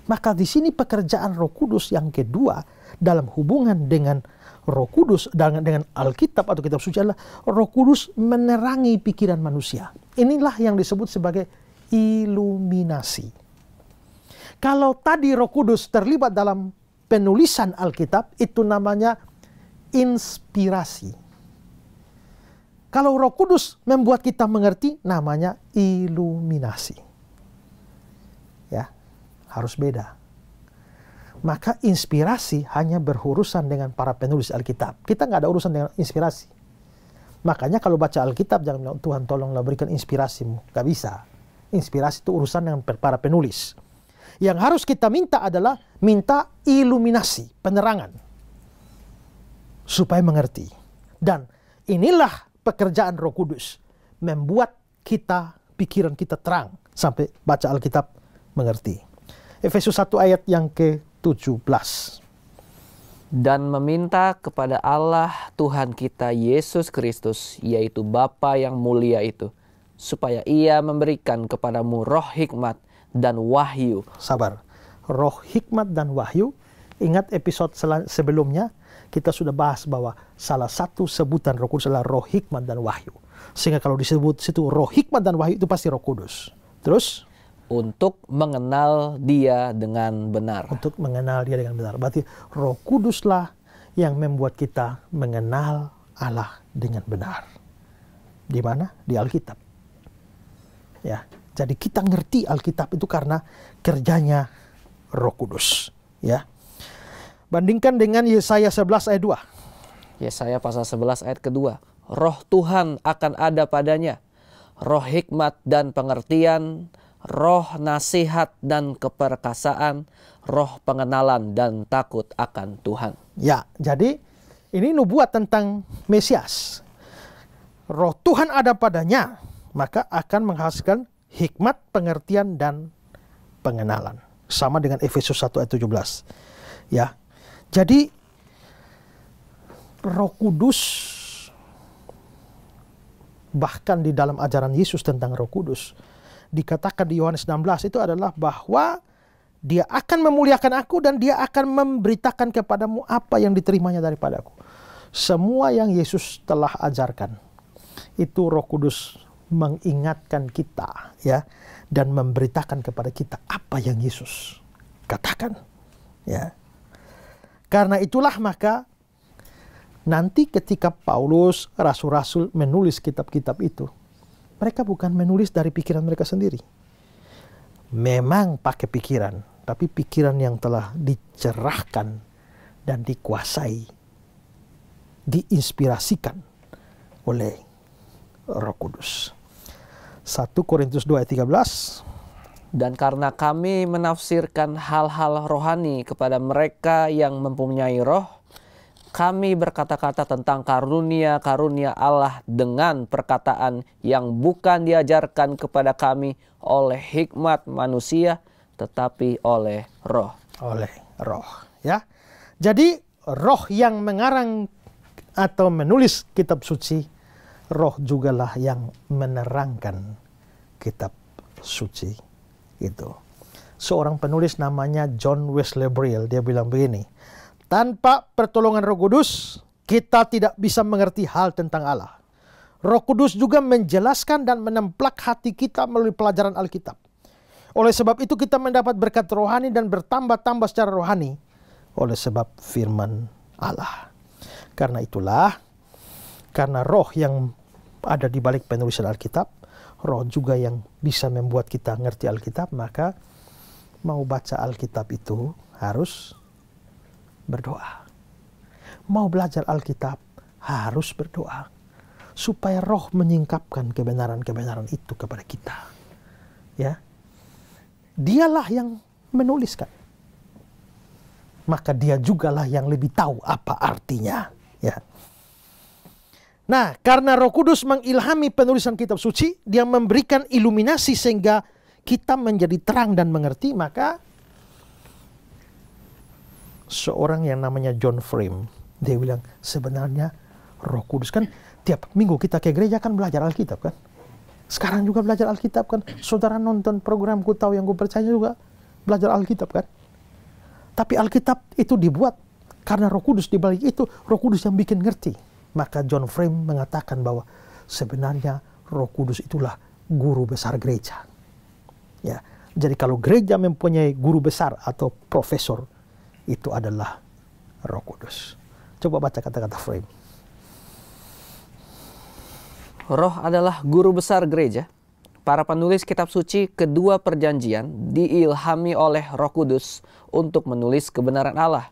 Maka di sini pekerjaan Roh Kudus yang kedua dalam hubungan dengan Roh Kudus dengan Alkitab atau kitab suci adalah Roh Kudus menerangi pikiran manusia. Inilah yang disebut sebagai iluminasi. Kalau tadi Roh Kudus terlibat dalam penulisan Alkitab, itu namanya inspirasi. Kalau Roh Kudus membuat kita mengerti, namanya iluminasi. Ya, harus beda. Maka inspirasi hanya berurusan dengan para penulis Alkitab. Kita nggak ada urusan dengan inspirasi. Makanya kalau baca Alkitab jangan bilang, Tuhan tolonglah berikan inspirasimu. Nggak bisa. Inspirasi itu urusan dengan para penulis. Yang harus kita minta adalah minta iluminasi, penerangan. Supaya mengerti. Dan inilah pekerjaan Roh Kudus. Membuat kita, pikiran kita terang. Sampai baca Alkitab mengerti. Efesus 1 ayat yang ke-17. Dan meminta kepada Allah Tuhan kita Yesus Kristus, yaitu Bapa yang mulia itu, supaya Ia memberikan kepadamu roh hikmat dan wahyu. Sabar. Roh hikmat dan wahyu. Ingat episode sebelumnya kita sudah bahas bahwa salah satu sebutan Roh Kudus adalah roh hikmat dan wahyu. Sehingga kalau disebut situ roh hikmat dan wahyu itu pasti Roh Kudus. Terus? Untuk mengenal Dia dengan benar. Untuk mengenal Dia dengan benar. Berarti Roh Kuduslah yang membuat kita mengenal Allah dengan benar. Di mana? Di Alkitab. Ya. Jadi kita ngerti Alkitab itu karena kerjanya Roh Kudus. Ya. Bandingkan dengan Yesaya 11 ayat 2. Yesaya pasal 11 ayat kedua. Roh Tuhan akan ada padanya. Roh hikmat dan pengertian, roh nasihat dan keperkasaan, roh pengenalan dan takut akan Tuhan. Ya, jadi ini nubuat tentang Mesias. Roh Tuhan ada padanya, maka akan menghasilkan hikmat, pengertian, dan pengenalan. Sama dengan Efesus 1 ayat 17. Ya, jadi Roh Kudus, bahkan di dalam ajaran Yesus tentang Roh Kudus, dikatakan di Yohanes 16 itu adalah bahwa Dia akan memuliakan aku dan Dia akan memberitakan kepadamu apa yang diterimanya daripadaku. Semua yang Yesus telah ajarkan, itu Roh Kudus mengingatkan kita, ya, dan memberitakan kepada kita apa yang Yesus katakan, ya. Karena itulah maka nanti ketika Paulus, rasul-rasul menulis kitab-kitab itu, mereka bukan menulis dari pikiran mereka sendiri. Memang pakai pikiran, tapi pikiran yang telah dicerahkan dan dikuasai, diinspirasikan oleh Roh Kudus. 1 Korintus 2 ayat 13. Dan karena kami menafsirkan hal-hal rohani kepada mereka yang mempunyai roh, kami berkata-kata tentang karunia-karunia Allah dengan perkataan yang bukan diajarkan kepada kami oleh hikmat manusia, tetapi oleh roh. Oleh roh, ya. Jadi roh yang mengarang atau menulis kitab suci, roh jugalah yang menerangkan kitab suci itu. Seorang penulis namanya John Wesley Brill, dia bilang begini, tanpa pertolongan Roh Kudus, kita tidak bisa mengerti hal tentang Allah. Roh Kudus juga menjelaskan dan menemplak hati kita melalui pelajaran Alkitab. Oleh sebab itu kita mendapat berkat rohani dan bertambah-tambah secara rohani oleh sebab firman Allah. Karena itulah, karena roh yang ada di balik penulisan Alkitab, roh juga yang bisa membuat kita ngerti Alkitab, maka mau baca Alkitab itu harus berdoa. Mau belajar Alkitab harus berdoa. Supaya roh menyingkapkan kebenaran-kebenaran itu kepada kita. Ya. Dialah yang menuliskan. Maka dia jugalah yang lebih tahu apa artinya. Ya. Nah, karena Roh Kudus mengilhami penulisan kitab suci, dia memberikan iluminasi sehingga kita menjadi terang dan mengerti, maka seorang yang namanya John Frame, dia bilang sebenarnya Roh Kudus kan tiap minggu kita ke gereja kan belajar Alkitab kan. Sekarang juga belajar Alkitab kan. Saudara nonton program Ku Tahu Yang Ku Percaya juga belajar Alkitab kan. Tapi Alkitab itu dibuat karena Roh Kudus, di balik itu Roh Kudus yang bikin ngerti. Maka John Frame mengatakan bahwa sebenarnya Roh Kudus itulah guru besar gereja. Ya, jadi kalau gereja mempunyai guru besar atau profesor, itu adalah Roh Kudus. Coba baca kata-kata Frame. Roh adalah guru besar gereja. Para penulis kitab suci kedua perjanjian diilhami oleh Roh Kudus untuk menulis kebenaran Allah.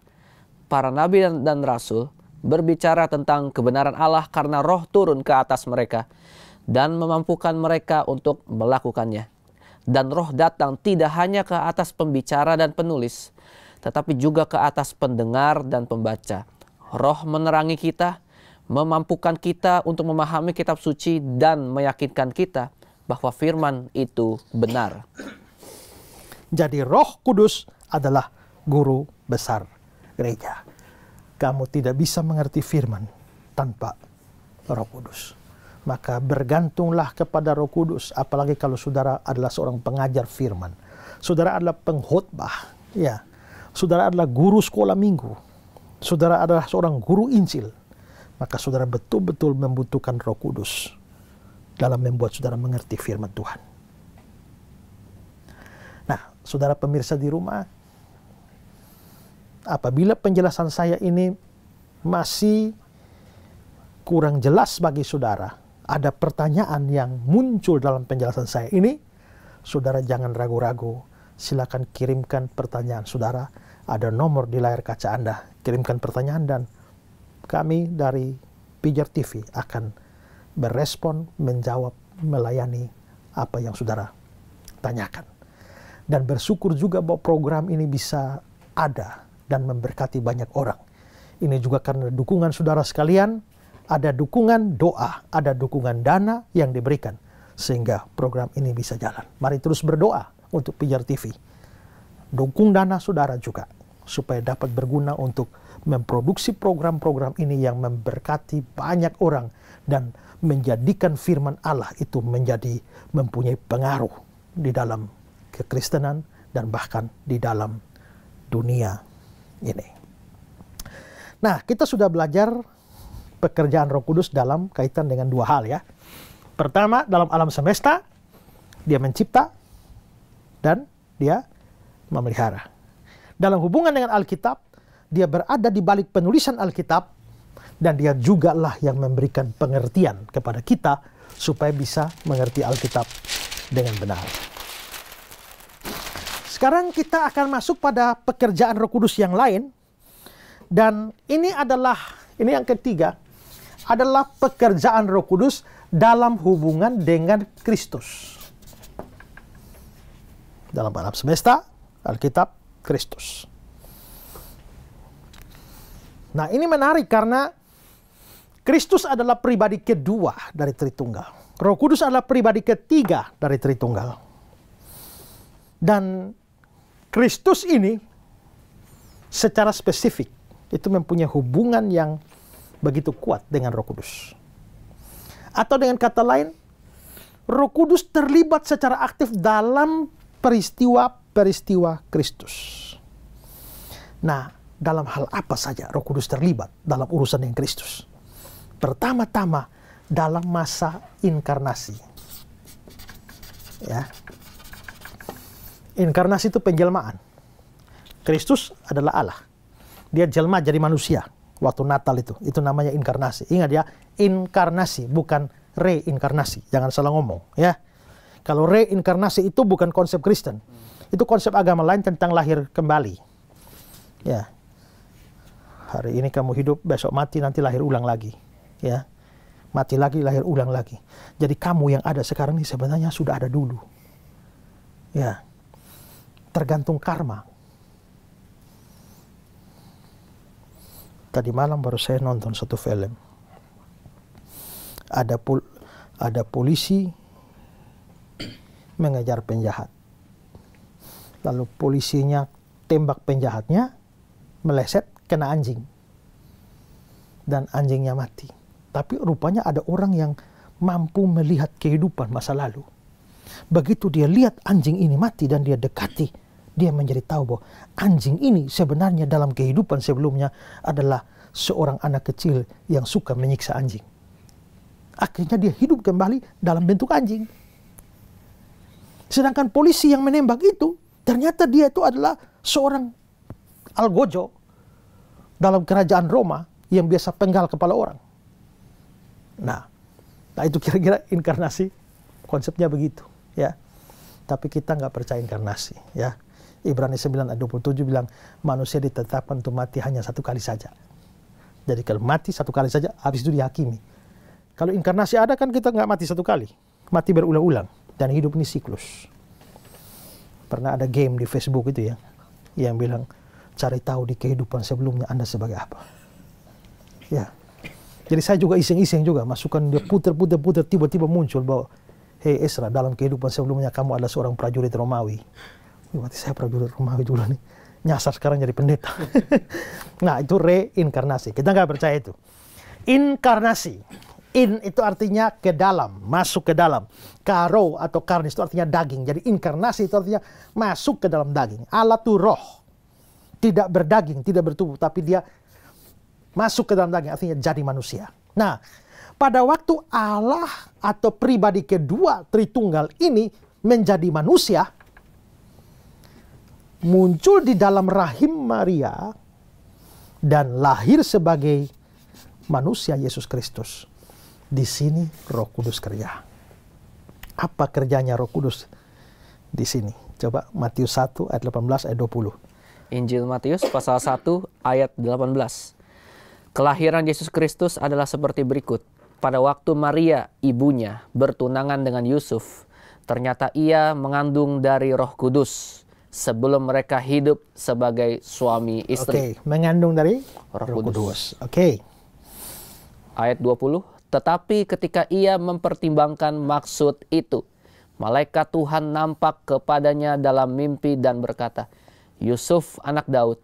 Para nabi dan rasul berbicara tentang kebenaran Allah karena Roh turun ke atas mereka dan memampukan mereka untuk melakukannya. Dan Roh datang tidak hanya ke atas pembicara dan penulis, tetapi juga ke atas pendengar dan pembaca. Roh menerangi kita, memampukan kita untuk memahami kitab suci dan meyakinkan kita bahwa firman itu benar. Jadi Roh Kudus adalah guru besar gereja. Kamu tidak bisa mengerti firman tanpa Roh Kudus. Maka bergantunglah kepada Roh Kudus, apalagi kalau saudara adalah seorang pengajar firman. Saudara adalah pengkhotbah, ya. Saudara adalah guru sekolah minggu. Saudara adalah seorang guru Injil. Maka saudara betul-betul membutuhkan Roh Kudus dalam membuat saudara mengerti firman Tuhan. Nah, saudara pemirsa di rumah, apabila penjelasan saya ini masih kurang jelas bagi saudara, ada pertanyaan yang muncul dalam penjelasan saya ini, saudara jangan ragu-ragu. Silakan kirimkan pertanyaan saudara. Ada nomor di layar kaca Anda. Kirimkan pertanyaan dan kami dari Pijar TV akan berespon, menjawab, melayani apa yang saudara tanyakan. Dan bersyukur juga bahwa program ini bisa ada dan memberkati banyak orang. Ini juga karena dukungan saudara sekalian, ada dukungan doa, ada dukungan dana yang diberikan, sehingga program ini bisa jalan. Mari terus berdoa untuk Pijar TV. Dukung dana saudara juga, supaya dapat berguna untuk memproduksi program-program ini yang memberkati banyak orang dan menjadikan firman Allah itu mempunyai pengaruh di dalam kekristenan dan bahkan di dalam dunia ini. Nah, kita sudah belajar pekerjaan Roh Kudus dalam kaitan dengan dua hal ya. Pertama, dalam alam semesta, dia mencipta dan dia memelihara. Dalam hubungan dengan Alkitab, dia berada di balik penulisan Alkitab, dan dia juga lah yang memberikan pengertian kepada kita supaya bisa mengerti Alkitab dengan benar. Sekarang kita akan masuk pada pekerjaan Roh Kudus yang lain, dan ini yang ketiga, adalah pekerjaan Roh Kudus dalam hubungan dengan Kristus. Dalam alam semesta, Alkitab, Kristus. Nah, ini menarik karena Kristus adalah pribadi kedua dari Tritunggal. Roh Kudus adalah pribadi ketiga dari Tritunggal. Dan Kristus ini secara spesifik itu mempunyai hubungan yang begitu kuat dengan Roh Kudus. Atau dengan kata lain, Roh Kudus terlibat secara aktif dalam peristiwa-peristiwa Kristus. Nah, dalam hal apa saja Roh Kudus terlibat dalam urusan dengan Kristus? Pertama-tama dalam masa inkarnasi. Ya. Inkarnasi itu penjelmaan. Kristus adalah Allah. Dia jelma jadi manusia waktu Natal itu. Itu namanya inkarnasi. Ingat ya, inkarnasi bukan reinkarnasi. Jangan salah ngomong ya. Kalau reinkarnasi itu bukan konsep Kristen. Itu konsep agama lain tentang lahir kembali. Ya. Hari ini kamu hidup, besok mati, nanti lahir ulang lagi. Ya. Mati lagi, lahir ulang lagi. Jadi kamu yang ada sekarang ini sebenarnya sudah ada dulu. Ya. Tergantung karma. Tadi malam baru saya nonton satu film. Ada polisi mengejar penjahat. Lalu polisinya tembak penjahatnya, meleset, kena anjing. Dan anjingnya mati. Tapi rupanya ada orang yang mampu melihat kehidupan masa lalu. Begitu dia lihat anjing ini mati dan dia dekati, dia menjadi tahu bahwa anjing ini sebenarnya dalam kehidupan sebelumnya adalah seorang anak kecil yang suka menyiksa anjing. Akhirnya dia hidup kembali dalam bentuk anjing. Sedangkan polisi yang menembak itu, ternyata dia itu adalah seorang algojo dalam kerajaan Roma yang biasa penggal kepala orang. Nah itu kira-kira inkarnasi, konsepnya begitu, ya. Tapi kita nggak percaya inkarnasi, ya. Ibrani 9 ayat 27 bilang manusia ditetapkan untuk mati hanya satu kali saja. Jadi kalau mati satu kali saja, habis itu dihakimi. Kalau inkarnasi ada kan kita nggak mati satu kali, mati berulang-ulang, dan hidup ini siklus. Pernah ada game di Facebook itu ya, yang bilang cari tahu di kehidupan sebelumnya Anda sebagai apa. Ya, jadi saya juga iseng-iseng juga, masukkan dia puter, tiba-tiba muncul bahwa, hei Esra, dalam kehidupan sebelumnya kamu adalah seorang prajurit Romawi. Berarti saya prajurit Romawi dulu nih, nyasar sekarang jadi pendeta. Nah itu reinkarnasi, kita nggak percaya itu. Inkarnasi, in itu artinya ke dalam, masuk ke dalam. Karo atau karnis itu artinya daging, jadi inkarnasi itu artinya masuk ke dalam daging. Allah itu roh, tidak berdaging, tidak bertubuh, tapi dia masuk ke dalam daging, artinya jadi manusia. Nah, pada waktu Allah atau pribadi kedua Tritunggal ini menjadi manusia, muncul di dalam rahim Maria dan lahir sebagai manusia Yesus Kristus. Di sini Roh Kudus kerja. Apa kerjanya Roh Kudus di sini? Coba Matius 1 ayat 18 ayat 20. Injil Matius pasal 1 ayat 18. Kelahiran Yesus Kristus adalah seperti berikut. Pada waktu Maria, ibunya, bertunangan dengan Yusuf, ternyata ia mengandung dari Roh Kudus sebelum mereka hidup sebagai suami istri. Oke, mengandung dari Roh Kudus. Oke. Ayat 20. Tetapi ketika ia mempertimbangkan maksud itu, malaikat Tuhan nampak kepadanya dalam mimpi dan berkata, Yusuf anak Daud,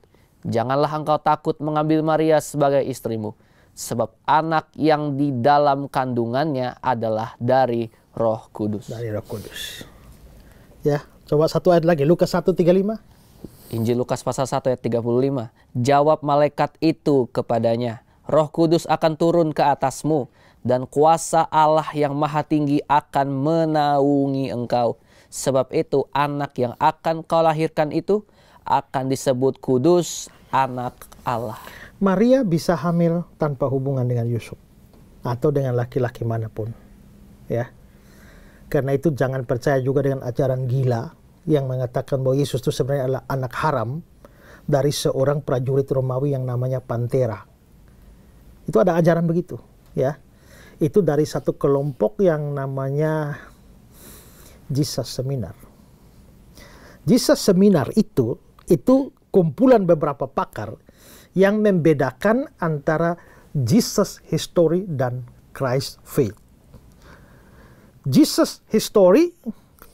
janganlah engkau takut mengambil Maria sebagai istrimu, sebab anak yang di dalam kandungannya adalah dari Roh Kudus. Dari Roh Kudus. Ya, coba satu ayat lagi, Lukas 1:35. Injil Lukas pasal 1 ayat 35. Jawab malaikat itu kepadanya, Roh Kudus akan turun ke atasmu, dan kuasa Allah yang maha tinggi akan menaungi engkau. Sebab itu anak yang akan kau lahirkan itu akan disebut kudus, anak Allah. Maria bisa hamil tanpa hubungan dengan Yusuf atau dengan laki-laki manapun, ya. Karena itu jangan percaya juga dengan ajaran gila yang mengatakan bahwa Yesus itu sebenarnya adalah anak haram dari seorang prajurit Romawi yang namanya Pantera. Itu ada ajaran begitu, ya. Itu dari satu kelompok yang namanya Jesus Seminar. Jesus Seminar itu kumpulan beberapa pakar yang membedakan antara Jesus history dan Christ faith. Jesus history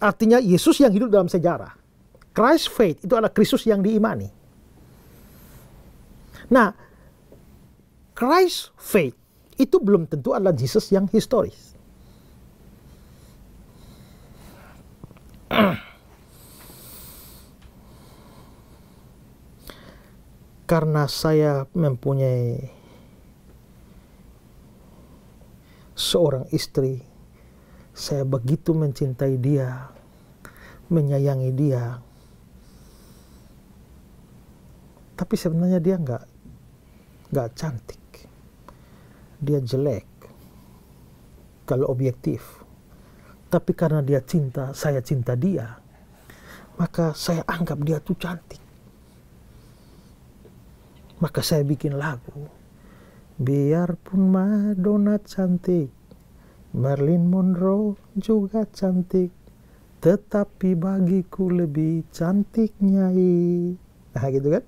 artinya Yesus yang hidup dalam sejarah. Christ faith itu adalah Kristus yang diimani. Nah, Christ faith itu belum tentu adalah Jesus yang historis. Karena saya mempunyai seorang istri, saya begitu mencintai dia, menyayangi dia. Tapi sebenarnya dia nggak cantik. Dia jelek kalau objektif. Tapi karena dia cinta, saya cinta dia, maka saya anggap dia tuh cantik. Maka saya bikin lagu. Biarpun Madonna cantik, Marilyn Monroe juga cantik, tetapi bagiku lebih cantik Nyai. Nah gitu kan.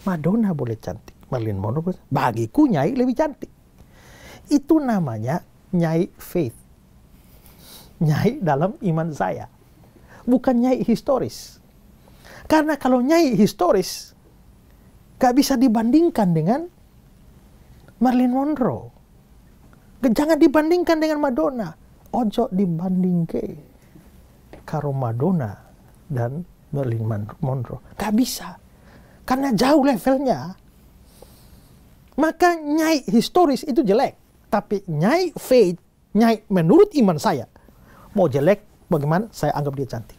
Madonna boleh cantik, Marilyn Monroe bagiku Nyai lebih cantik. Itu namanya Nyai faith. Nyai dalam iman saya. Bukan Nyai historis. Karena kalau Nyai historis, gak bisa dibandingkan dengan Marilyn Monroe. Jangan dibandingkan dengan Madonna. Ojo dibandingke karo Madonna dan Marilyn Monroe. Gak bisa. Karena jauh levelnya. Maka Nyai historis itu jelek. Tapi Nyai faith, Nyai menurut iman saya, mau jelek bagaimana, saya anggap dia cantik.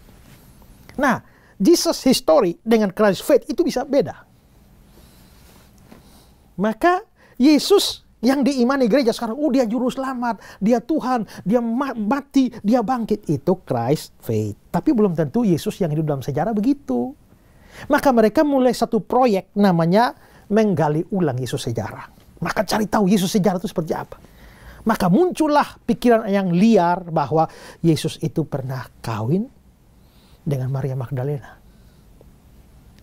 Nah, Jesus history dengan Christ faith itu bisa beda. Maka Yesus yang diimani gereja sekarang, dia juru selamat, dia Tuhan, dia mati, dia bangkit. Itu Christ faith. Tapi belum tentu Yesus yang hidup dalam sejarah begitu. Maka mereka mulai satu proyek namanya menggali ulang Yesus sejarah. Maka cari tahu Yesus sejarah itu seperti apa. Maka muncullah pikiran yang liar bahwa Yesus itu pernah kawin dengan Maria Magdalena.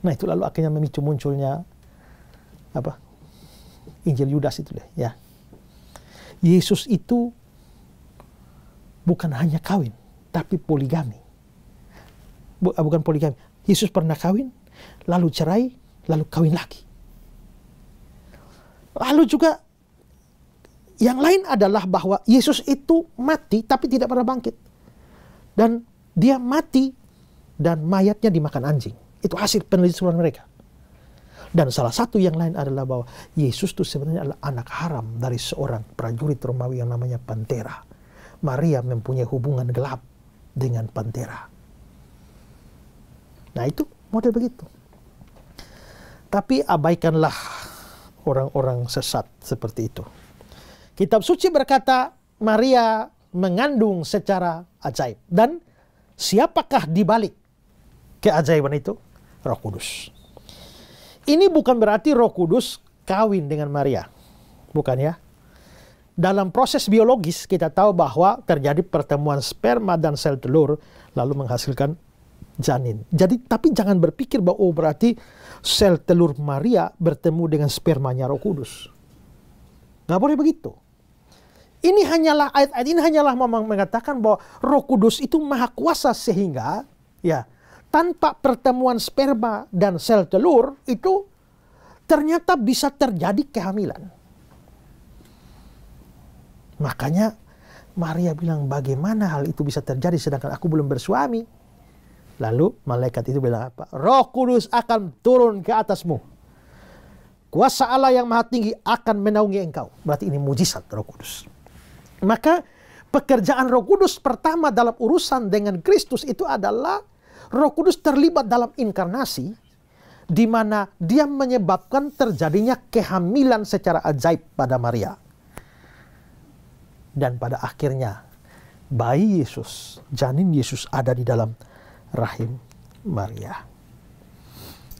Nah, itu lalu akhirnya memicu munculnya Injil Yudas itu deh, ya. Yesus itu bukan hanya kawin, tapi poligami. Bukan poligami. Yesus pernah kawin, lalu cerai, lalu kawin lagi. Lalu juga yang lain adalah bahwa Yesus itu mati, tapi tidak pernah bangkit. Dan dia mati, dan mayatnya dimakan anjing. Itu hasil penelitian mereka. Dan salah satu yang lain adalah bahwa Yesus itu sebenarnya adalah anak haram dari seorang prajurit Romawi yang namanya Pantera. Maria mempunyai hubungan gelap dengan Pantera. Nah, itu model begitu. Tapi abaikanlah orang-orang sesat seperti itu. Kitab suci berkata Maria mengandung secara ajaib. Dan siapakah di balik keajaiban itu? Roh Kudus. Ini bukan berarti Roh Kudus kawin dengan Maria. Bukan ya. Dalam proses biologis kita tahu bahwa terjadi pertemuan sperma dan sel telur lalu menghasilkan janin. Jadi tapi jangan berpikir bahwa berarti sel telur Maria bertemu dengan spermanya Roh Kudus. Nggak boleh begitu. Ini hanyalah ayat-ayat ini hanyalah mengatakan bahwa Roh Kudus itu maha kuasa sehingga ya tanpa pertemuan sperma dan sel telur itu ternyata bisa terjadi kehamilan. Makanya Maria bilang, bagaimana hal itu bisa terjadi sedangkan aku belum bersuami? Lalu malaikat itu bilang apa? Roh Kudus akan turun ke atasmu. Kuasa Allah yang maha tinggi akan menaungi engkau. Berarti ini mujizat Roh Kudus. Maka pekerjaan Roh Kudus pertama dalam urusan dengan Kristus itu adalah Roh Kudus terlibat dalam inkarnasi, di mana dia menyebabkan terjadinya kehamilan secara ajaib pada Maria. Dan pada akhirnya, bayi Yesus, janin Yesus ada di dalam rahim Maria.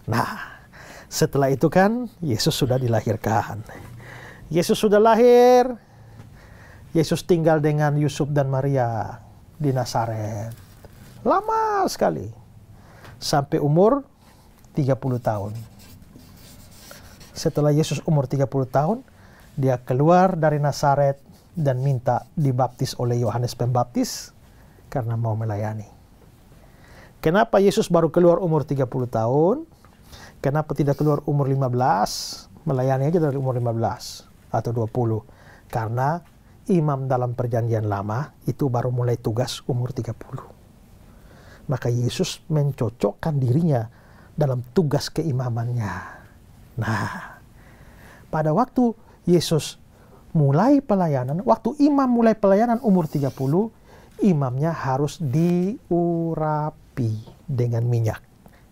Nah, setelah itu kan, Yesus sudah dilahirkan. Yesus sudah lahir, Yesus tinggal dengan Yusuf dan Maria di Nazaret. Lama sekali. Sampai umur 30 tahun. Setelah Yesus umur 30 tahun, dia keluar dari Nazaret dan minta dibaptis oleh Yohanes Pembaptis karena mau melayani. Kenapa Yesus baru keluar umur 30 tahun? Kenapa tidak keluar umur 15? Melayani aja dari umur 15 atau 20. Karena imam dalam perjanjian lama itu baru mulai tugas umur 30. Maka Yesus mencocokkan dirinya dalam tugas keimamannya. Nah, pada waktu Yesus mulai pelayanan, waktu imam mulai pelayanan umur 30, imamnya harus diurapi dengan minyak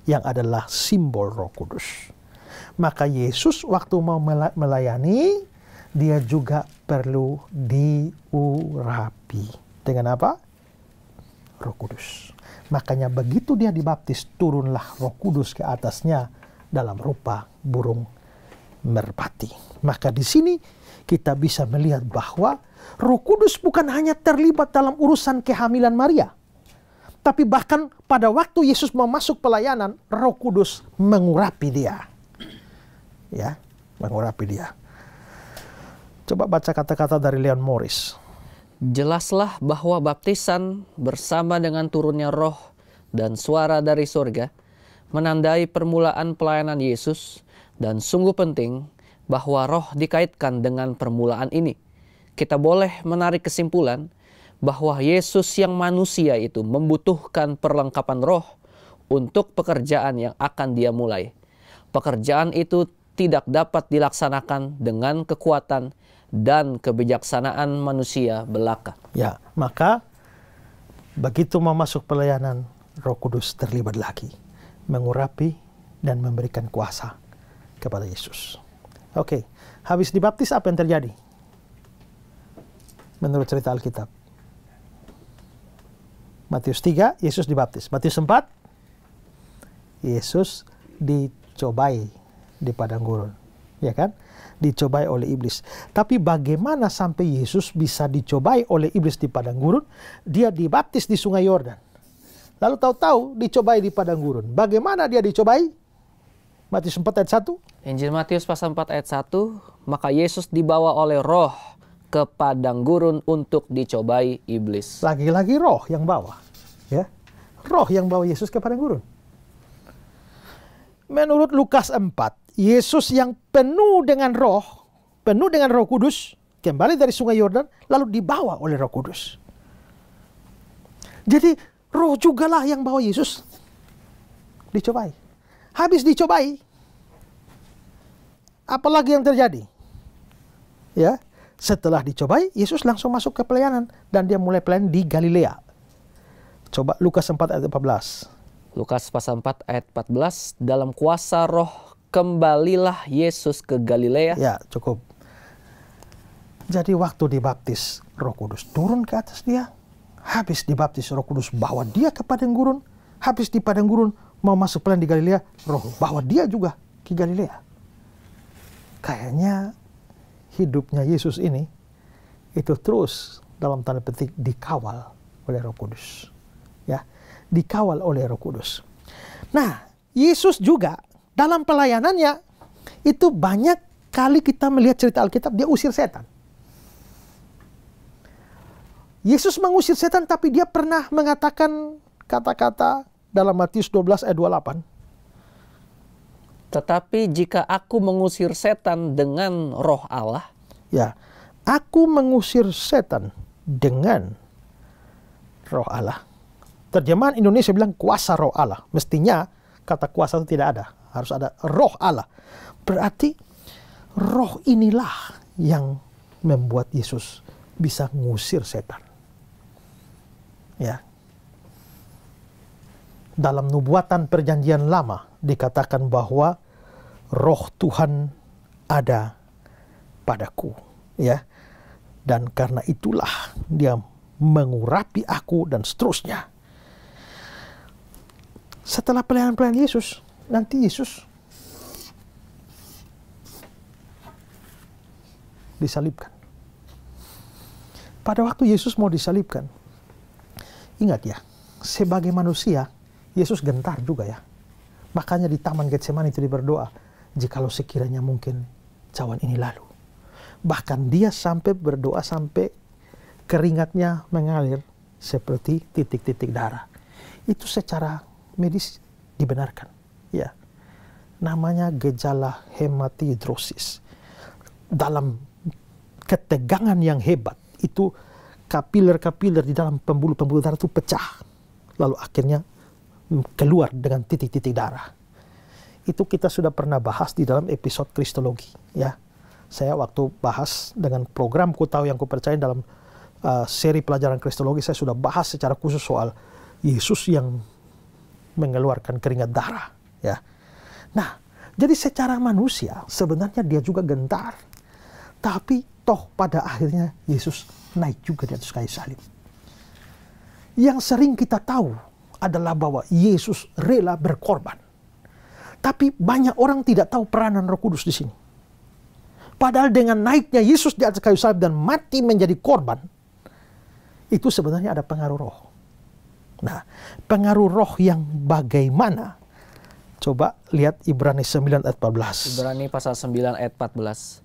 yang adalah simbol Roh Kudus. Maka Yesus waktu mau melayani, dia juga perlu diurapi. Dengan apa? Roh Kudus. Makanya begitu dia dibaptis, turunlah Roh Kudus ke atasnya dalam rupa burung merpati. Maka di sini kita bisa melihat bahwa Roh Kudus bukan hanya terlibat dalam urusan kehamilan Maria, tapi bahkan pada waktu Yesus mau masuk pelayanan, Roh Kudus mengurapi dia. Ya, mengurapi dia. Coba baca kata-kata dari Leon Morris. Jelaslah bahwa baptisan bersama dengan turunnya roh dan suara dari surga menandai permulaan pelayanan Yesus dan sungguh penting bahwa roh dikaitkan dengan permulaan ini. Kita boleh menarik kesimpulan bahwa Yesus yang manusia itu membutuhkan perlengkapan roh untuk pekerjaan yang akan dia mulai. Pekerjaan itu tidak dapat dilaksanakan dengan kekuatan dan kebijaksanaan manusia belaka. Ya, maka begitu mau masuk pelayanan, Roh Kudus terlibat lagi, mengurapi dan memberikan kuasa kepada Yesus. Oke, habis dibaptis apa yang terjadi? Menurut cerita Alkitab. Matius 3, Yesus dibaptis. Matius 4, Yesus dicobai di padang gurun. Ya kan? Dicobai oleh iblis. Tapi bagaimana sampai Yesus bisa dicobai oleh iblis di padang gurun? Dia dibaptis di sungai Yordan. Lalu tahu-tahu dicobai di padang gurun. Bagaimana dia dicobai? Matius 4 ayat 1. Injil Matius pasal 4 ayat 1, maka Yesus dibawa oleh roh ke padang gurun untuk dicobai iblis. Lagi-lagi roh yang bawa. Ya. Roh yang bawa Yesus ke padang gurun. Menurut Lukas 4, Yesus yang penuh dengan Roh Kudus, kembali dari sungai Yordan, lalu dibawa oleh Roh Kudus. Jadi roh jugalah yang bawa Yesus dicobai. Habis dicobai, apalagi yang terjadi? Ya, setelah dicobai, Yesus langsung masuk ke pelayanan dan dia mulai pelayanan di Galilea. Coba Lukas 4 ayat 14. Lukas pasal 4 ayat 14, dalam kuasa roh kembalilah Yesus ke Galilea. Ya, cukup. Jadi waktu dibaptis, Roh Kudus turun ke atas dia. Habis dibaptis, Roh Kudus bawa dia ke padang gurun. Habis di padang gurun, mau masuk pelayanan di Galilea, Roh bawa dia juga ke Galilea. Kayaknya hidupnya Yesus ini itu terus dalam tanda petik dikawal oleh Roh Kudus. Ya, dikawal oleh Roh Kudus. Nah, Yesus juga dalam pelayanannya itu banyak kali kita melihat cerita Alkitab dia usir setan. Yesus mengusir setan, tapi dia pernah mengatakan kata-kata dalam Matius 12 ayat 28. Tetapi jika aku mengusir setan dengan roh Allah. Ya, aku mengusir setan dengan roh Allah. Terjemahan Indonesia bilang kuasa roh Allah. Mestinya kata kuasa itu tidak ada. Harus ada roh Allah. Berarti roh inilah yang membuat Yesus bisa ngusir setan. Ya. Dalam nubuatan perjanjian lama dikatakan bahwa roh Tuhan ada padaku. Ya. Dan karena itulah dia mengurapi aku dan seterusnya. Setelah pelayanan Yesus, nanti Yesus disalibkan. Pada waktu Yesus mau disalibkan, ingat ya, sebagai manusia, Yesus gentar juga ya. Makanya di Taman Getsemani itu dia berdoa, jikalau sekiranya mungkin cawan ini lalu. Bahkan dia sampai berdoa sampai keringatnya mengalir seperti titik-titik darah. Itu secara medis dibenarkan, ya. Namanya gejala hematidrosis. Dalam ketegangan yang hebat, itu kapiler-kapiler di dalam pembuluh-pembuluh darah itu pecah. Lalu akhirnya keluar dengan titik-titik darah. Itu kita sudah pernah bahas di dalam episode Kristologi, ya. Saya waktu bahas dengan program Ku Tahu Yang Ku Percaya dalam seri pelajaran Kristologi, saya sudah bahas secara khusus soal Yesus yang mengeluarkan keringat darah, ya. Nah, jadi secara manusia sebenarnya dia juga gentar. Tapi toh pada akhirnya Yesus naik juga di atas kayu salib. Yang sering kita tahu adalah bahwa Yesus rela berkorban. Tapi banyak orang tidak tahu peranan Roh Kudus di sini. Padahal dengan naiknya Yesus di atas kayu salib dan mati menjadi korban, itu sebenarnya ada pengaruh roh. Nah, pengaruh roh yang bagaimana? Coba lihat Ibrani 9 ayat 14. Ibrani pasal 9 ayat 14.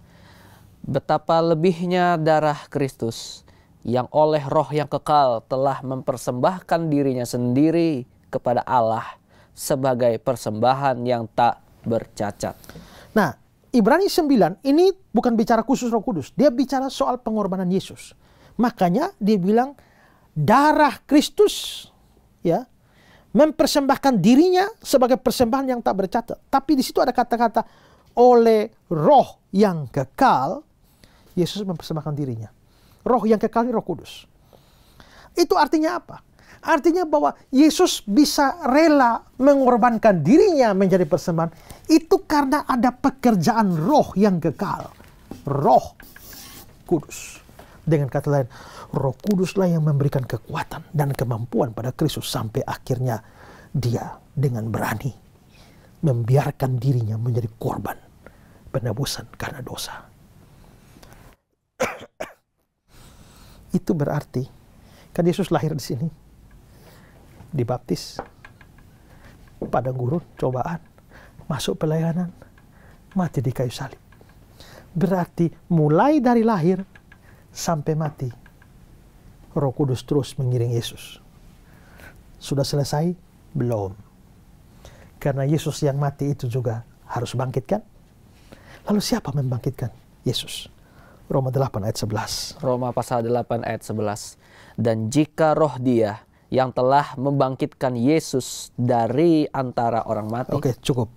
Betapa lebihnya darah Kristus yang oleh roh yang kekal telah mempersembahkan dirinya sendiri kepada Allah sebagai persembahan yang tak bercacat. Nah, Ibrani 9 ini bukan bicara khusus Roh Kudus. Dia bicara soal pengorbanan Yesus. Makanya dia bilang darah Kristus ya mempersembahkan dirinya sebagai persembahan yang tak bercacat. Tapi di situ ada kata-kata oleh roh yang kekal, Yesus mempersembahkan dirinya. Roh yang kekal ini Roh Kudus. Itu artinya apa? Artinya bahwa Yesus bisa rela mengorbankan dirinya menjadi persembahan. Itu karena ada pekerjaan roh yang kekal. Roh Kudus. Dengan kata lain, Roh Kuduslah yang memberikan kekuatan dan kemampuan pada Kristus sampai akhirnya dia dengan berani membiarkan dirinya menjadi korban penebusan karena dosa. Itu berarti kan Yesus lahir di sini, dibaptis, padang gurun, cobaan, masuk pelayanan, mati di kayu salib. Berarti mulai dari lahir sampai mati, Roh Kudus terus mengiring Yesus. Sudah selesai? Belum. Karena Yesus yang mati itu juga harus bangkit kan? Lalu siapa membangkitkan? Yesus. Roma 8 ayat 11. Roma pasal 8 ayat 11. Dan jika roh dia yang telah membangkitkan Yesus dari antara orang mati. Oke, cukup.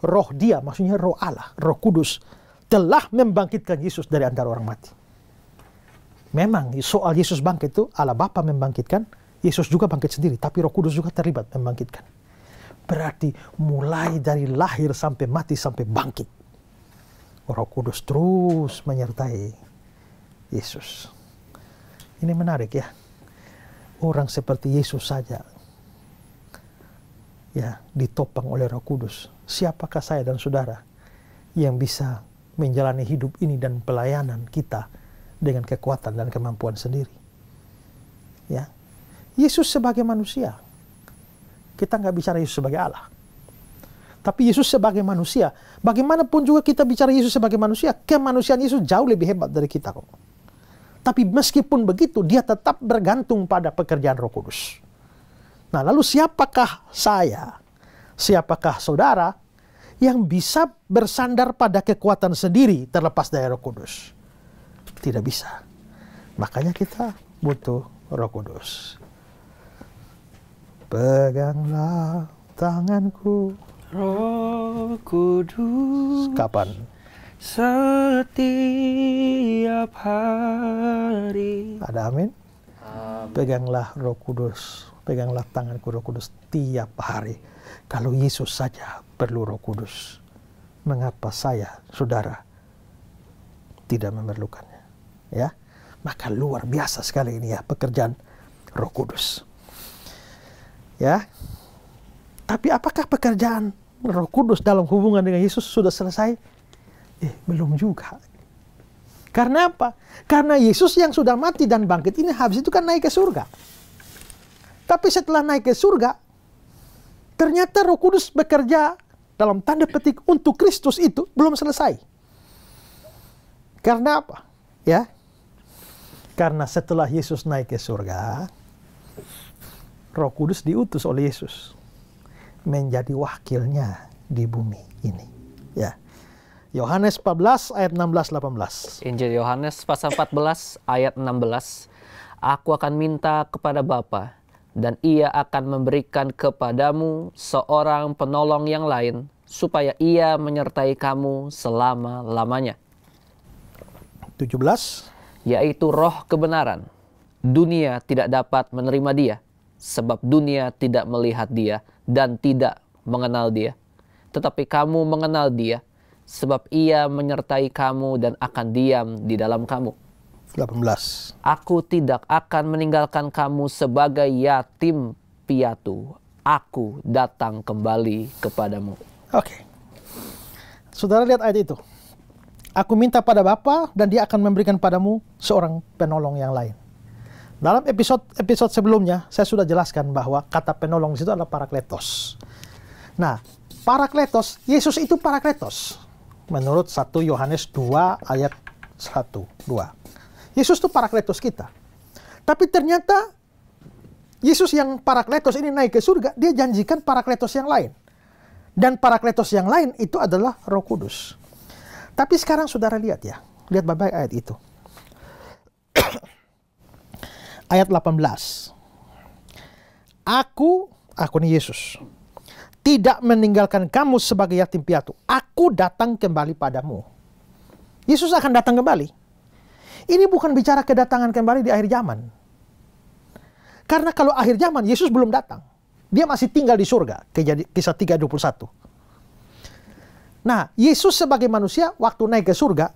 Roh dia, maksudnya roh Allah, Roh Kudus, telah membangkitkan Yesus dari antara orang mati. Memang soal Yesus bangkit itu Allah Bapa membangkitkan, Yesus juga bangkit sendiri, tapi Roh Kudus juga terlibat membangkitkan. Berarti mulai dari lahir sampai mati sampai bangkit, Roh Kudus terus menyertai Yesus. Ini menarik ya. Orang seperti Yesus saja ya ditopang oleh Roh Kudus. Siapakah saya dan saudara yang bisa menjalani hidup ini dan pelayanan kita dengan kekuatan dan kemampuan sendiri? Ya, Yesus sebagai manusia. Kita nggak bicara Yesus sebagai Allah. Tapi Yesus sebagai manusia. Bagaimanapun juga kita bicara Yesus sebagai manusia, kemanusiaan Yesus jauh lebih hebat dari kita kok. Tapi meskipun begitu, dia tetap bergantung pada pekerjaan Roh Kudus. Nah, lalu siapakah saya, siapakah saudara yang bisa bersandar pada kekuatan sendiri terlepas dari Roh Kudus? Tidak bisa. Makanya kita butuh Roh Kudus. Peganglah tanganku, Roh Kudus. Kapan? Setiap hari. Ada amin? Peganglah Roh Kudus, peganglah tanganku Roh Kudus tiap hari. Kalau Yesus saja perlu Roh Kudus, mengapa saya, saudara, tidak memerlukannya? Ya, maka luar biasa sekali ini ya pekerjaan Roh Kudus. Ya, tapi apakah pekerjaan Roh Kudus dalam hubungan dengan Yesus sudah selesai? Belum juga. Karena apa? Karena Yesus yang sudah mati dan bangkit ini habis itu kan naik ke surga. Tapi setelah naik ke surga, ternyata Roh Kudus bekerja dalam tanda petik untuk Kristus itu belum selesai. Karena apa? Ya, karena setelah Yesus naik ke surga, Roh Kudus diutus oleh Yesus menjadi wakilnya di bumi ini. Ya. Yohanes 14 ayat 16-18. Injil Yohanes pasal 14 ayat 16. Aku akan minta kepada Bapa dan ia akan memberikan kepadamu seorang penolong yang lain supaya ia menyertai kamu selama-lamanya. 17. Yaitu roh kebenaran. Dunia tidak dapat menerima dia sebab dunia tidak melihat dia dan tidak mengenal dia. Tetapi kamu mengenal dia sebab ia menyertai kamu dan akan diam di dalam kamu. 18. Aku tidak akan meninggalkan kamu sebagai yatim piatu. Aku datang kembali kepadamu. Oke. Saudara lihat ayat itu. Aku minta pada Bapa dan dia akan memberikan padamu seorang penolong yang lain. Dalam episode sebelumnya saya sudah jelaskan bahwa kata penolong di situ adalah parakletos. Nah, parakletos, Yesus itu parakletos. Menurut 1 Yohanes 2 ayat 1-2. Yesus itu parakletos kita. Tapi ternyata Yesus yang Parakletos ini naik ke surga, dia janjikan Parakletos yang lain. Dan Parakletos yang lain itu adalah Roh Kudus. Tapi sekarang saudara lihat ya, lihat baik-baik ayat itu. Ayat 18. Aku ini Yesus, tidak meninggalkan kamu sebagai yatim piatu. Aku datang kembali padamu. Yesus akan datang kembali. Ini bukan bicara kedatangan kembali di akhir zaman. Karena kalau akhir zaman, Yesus belum datang. Dia masih tinggal di surga. Kisah 3:21. Nah, Yesus sebagai manusia, waktu naik ke surga,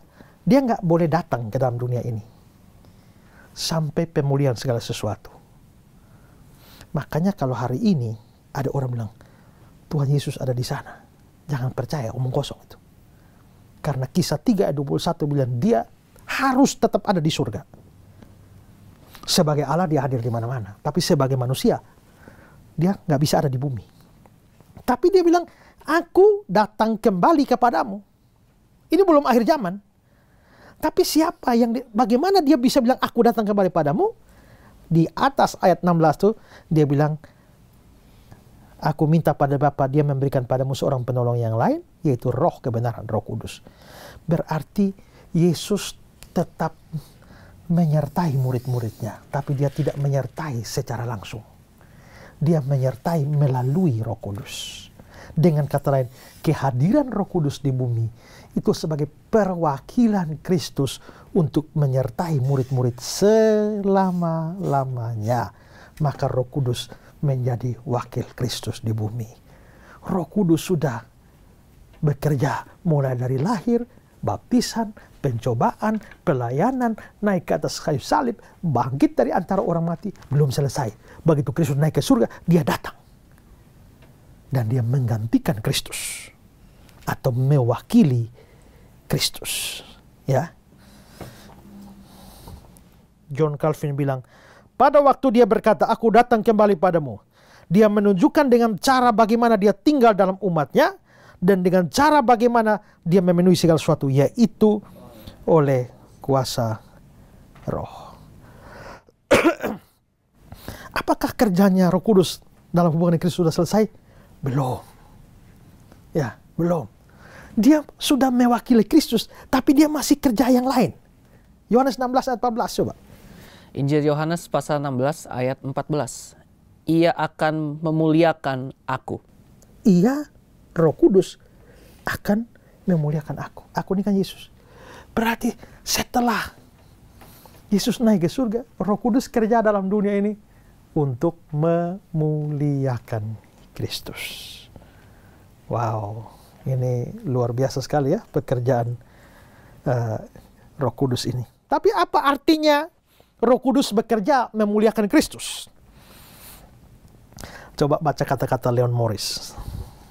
dia nggak boleh datang ke dalam dunia ini. Sampai pemulihan segala sesuatu. Makanya kalau hari ini, ada orang bilang, Tuhan Yesus ada di sana. Jangan percaya, omong kosong itu. Karena kisah 3:21 bilang, dia harus tetap ada di surga. Sebagai Allah dia hadir di mana-mana. Tapi sebagai manusia, dia nggak bisa ada di bumi. Tapi dia bilang, aku datang kembali kepadamu. Ini belum akhir zaman. Tapi siapa yang, bagaimana dia bisa bilang, aku datang kembali padamu? Di atas ayat 16 tuh, dia bilang, aku minta pada Bapa, dia memberikan padamu seorang penolong yang lain, yaitu Roh kebenaran, Roh Kudus. Berarti Yesus tetap menyertai murid-muridnya, tapi dia tidak menyertai secara langsung. Dia menyertai melalui Roh Kudus. Dengan kata lain, kehadiran Roh Kudus di bumi itu sebagai perwakilan Kristus untuk menyertai murid-murid selama-lamanya. Maka Roh Kudus menjadi wakil Kristus di bumi. Roh Kudus sudah bekerja mulai dari lahir, baptisan, pencobaan, pelayanan, naik ke atas kayu salib, bangkit dari antara orang mati, belum selesai. Begitu Kristus naik ke surga, dia datang. Dan dia menggantikan Kristus. Atau mewakili Kristus. Ya. John Calvin bilang, pada waktu dia berkata, aku datang kembali padamu, dia menunjukkan dengan cara bagaimana dia tinggal dalam umatnya, dan dengan cara bagaimana dia memenuhi segala sesuatu, yaitu oleh kuasa Roh. Apakah kerjanya Roh Kudus dalam hubungan Kristus sudah selesai? Belum. Ya, belum. Dia sudah mewakili Kristus, tapi dia masih kerja yang lain. Yohanes 16 ayat 14, coba. Injil Yohanes pasal 16 ayat 14. Ia akan memuliakan aku. Ia, Roh Kudus, akan memuliakan aku. Aku ini kan Yesus. Berarti setelah Yesus naik ke surga, Roh Kudus kerja dalam dunia ini untuk memuliakan Kristus. Wow, ini luar biasa sekali ya pekerjaan Roh Kudus ini. Tapi apa artinya Roh Kudus bekerja memuliakan Kristus? Coba baca kata-kata Leon Morris.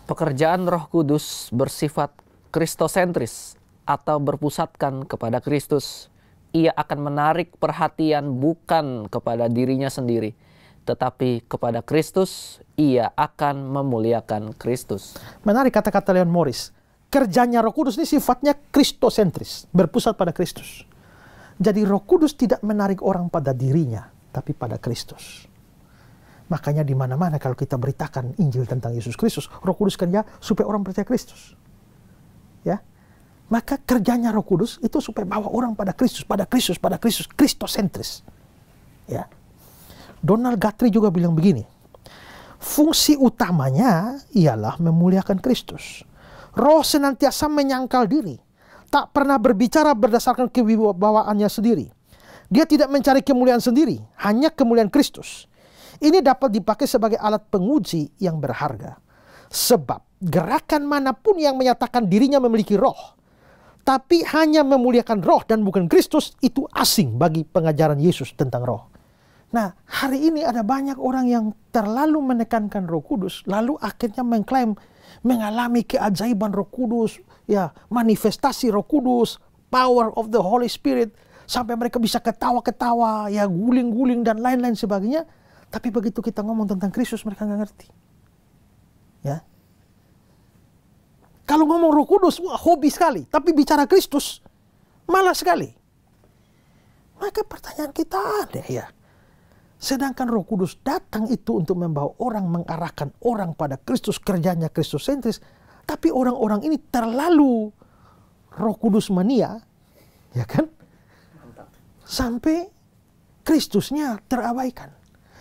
Pekerjaan Roh Kudus bersifat kristosentris atau berpusatkan kepada Kristus. Ia akan menarik perhatian bukan kepada dirinya sendiri, tetapi kepada Kristus. Ia akan memuliakan Kristus. Menarik kata-kata Leon Morris. Kerjanya Roh Kudus ini sifatnya kristosentris, berpusat pada Kristus. Jadi Roh Kudus tidak menarik orang pada dirinya, tapi pada Kristus. Makanya di mana-mana kalau kita beritakan Injil tentang Yesus Kristus, Roh Kudus kerja supaya orang percaya Kristus. Ya. Maka kerjanya Roh Kudus itu supaya bawa orang pada Kristus, pada Kristus, pada Kristus, kristosentris. Ya. Donald Guthrie juga bilang begini, fungsi utamanya ialah memuliakan Kristus. Roh senantiasa menyangkal diri, tak pernah berbicara berdasarkan kewibawaannya sendiri. Dia tidak mencari kemuliaan sendiri, hanya kemuliaan Kristus. Ini dapat dipakai sebagai alat penguji yang berharga. Sebab gerakan manapun yang menyatakan dirinya memiliki roh, tapi hanya memuliakan roh dan bukan Kristus, itu asing bagi pengajaran Yesus tentang roh. Nah, hari ini ada banyak orang yang terlalu menekankan Roh Kudus, lalu akhirnya mengklaim mengalami keajaiban Roh Kudus, ya, manifestasi Roh Kudus, power of the Holy Spirit, sampai mereka bisa ketawa-ketawa, ya, guling-guling dan lain-lain sebagainya. Tapi begitu kita ngomong tentang Kristus, mereka nggak ngerti. Ya. Kalau ngomong Roh Kudus, wah, hobi sekali. Tapi bicara Kristus, malas sekali. Maka pertanyaan kita ada ya. Sedangkan Roh Kudus datang itu untuk membawa orang, mengarahkan orang pada Kristus, kerjanya Kristus sentris. Tapi orang-orang ini terlalu Roh Kudus mania, ya kan? Sampai Kristusnya terabaikan.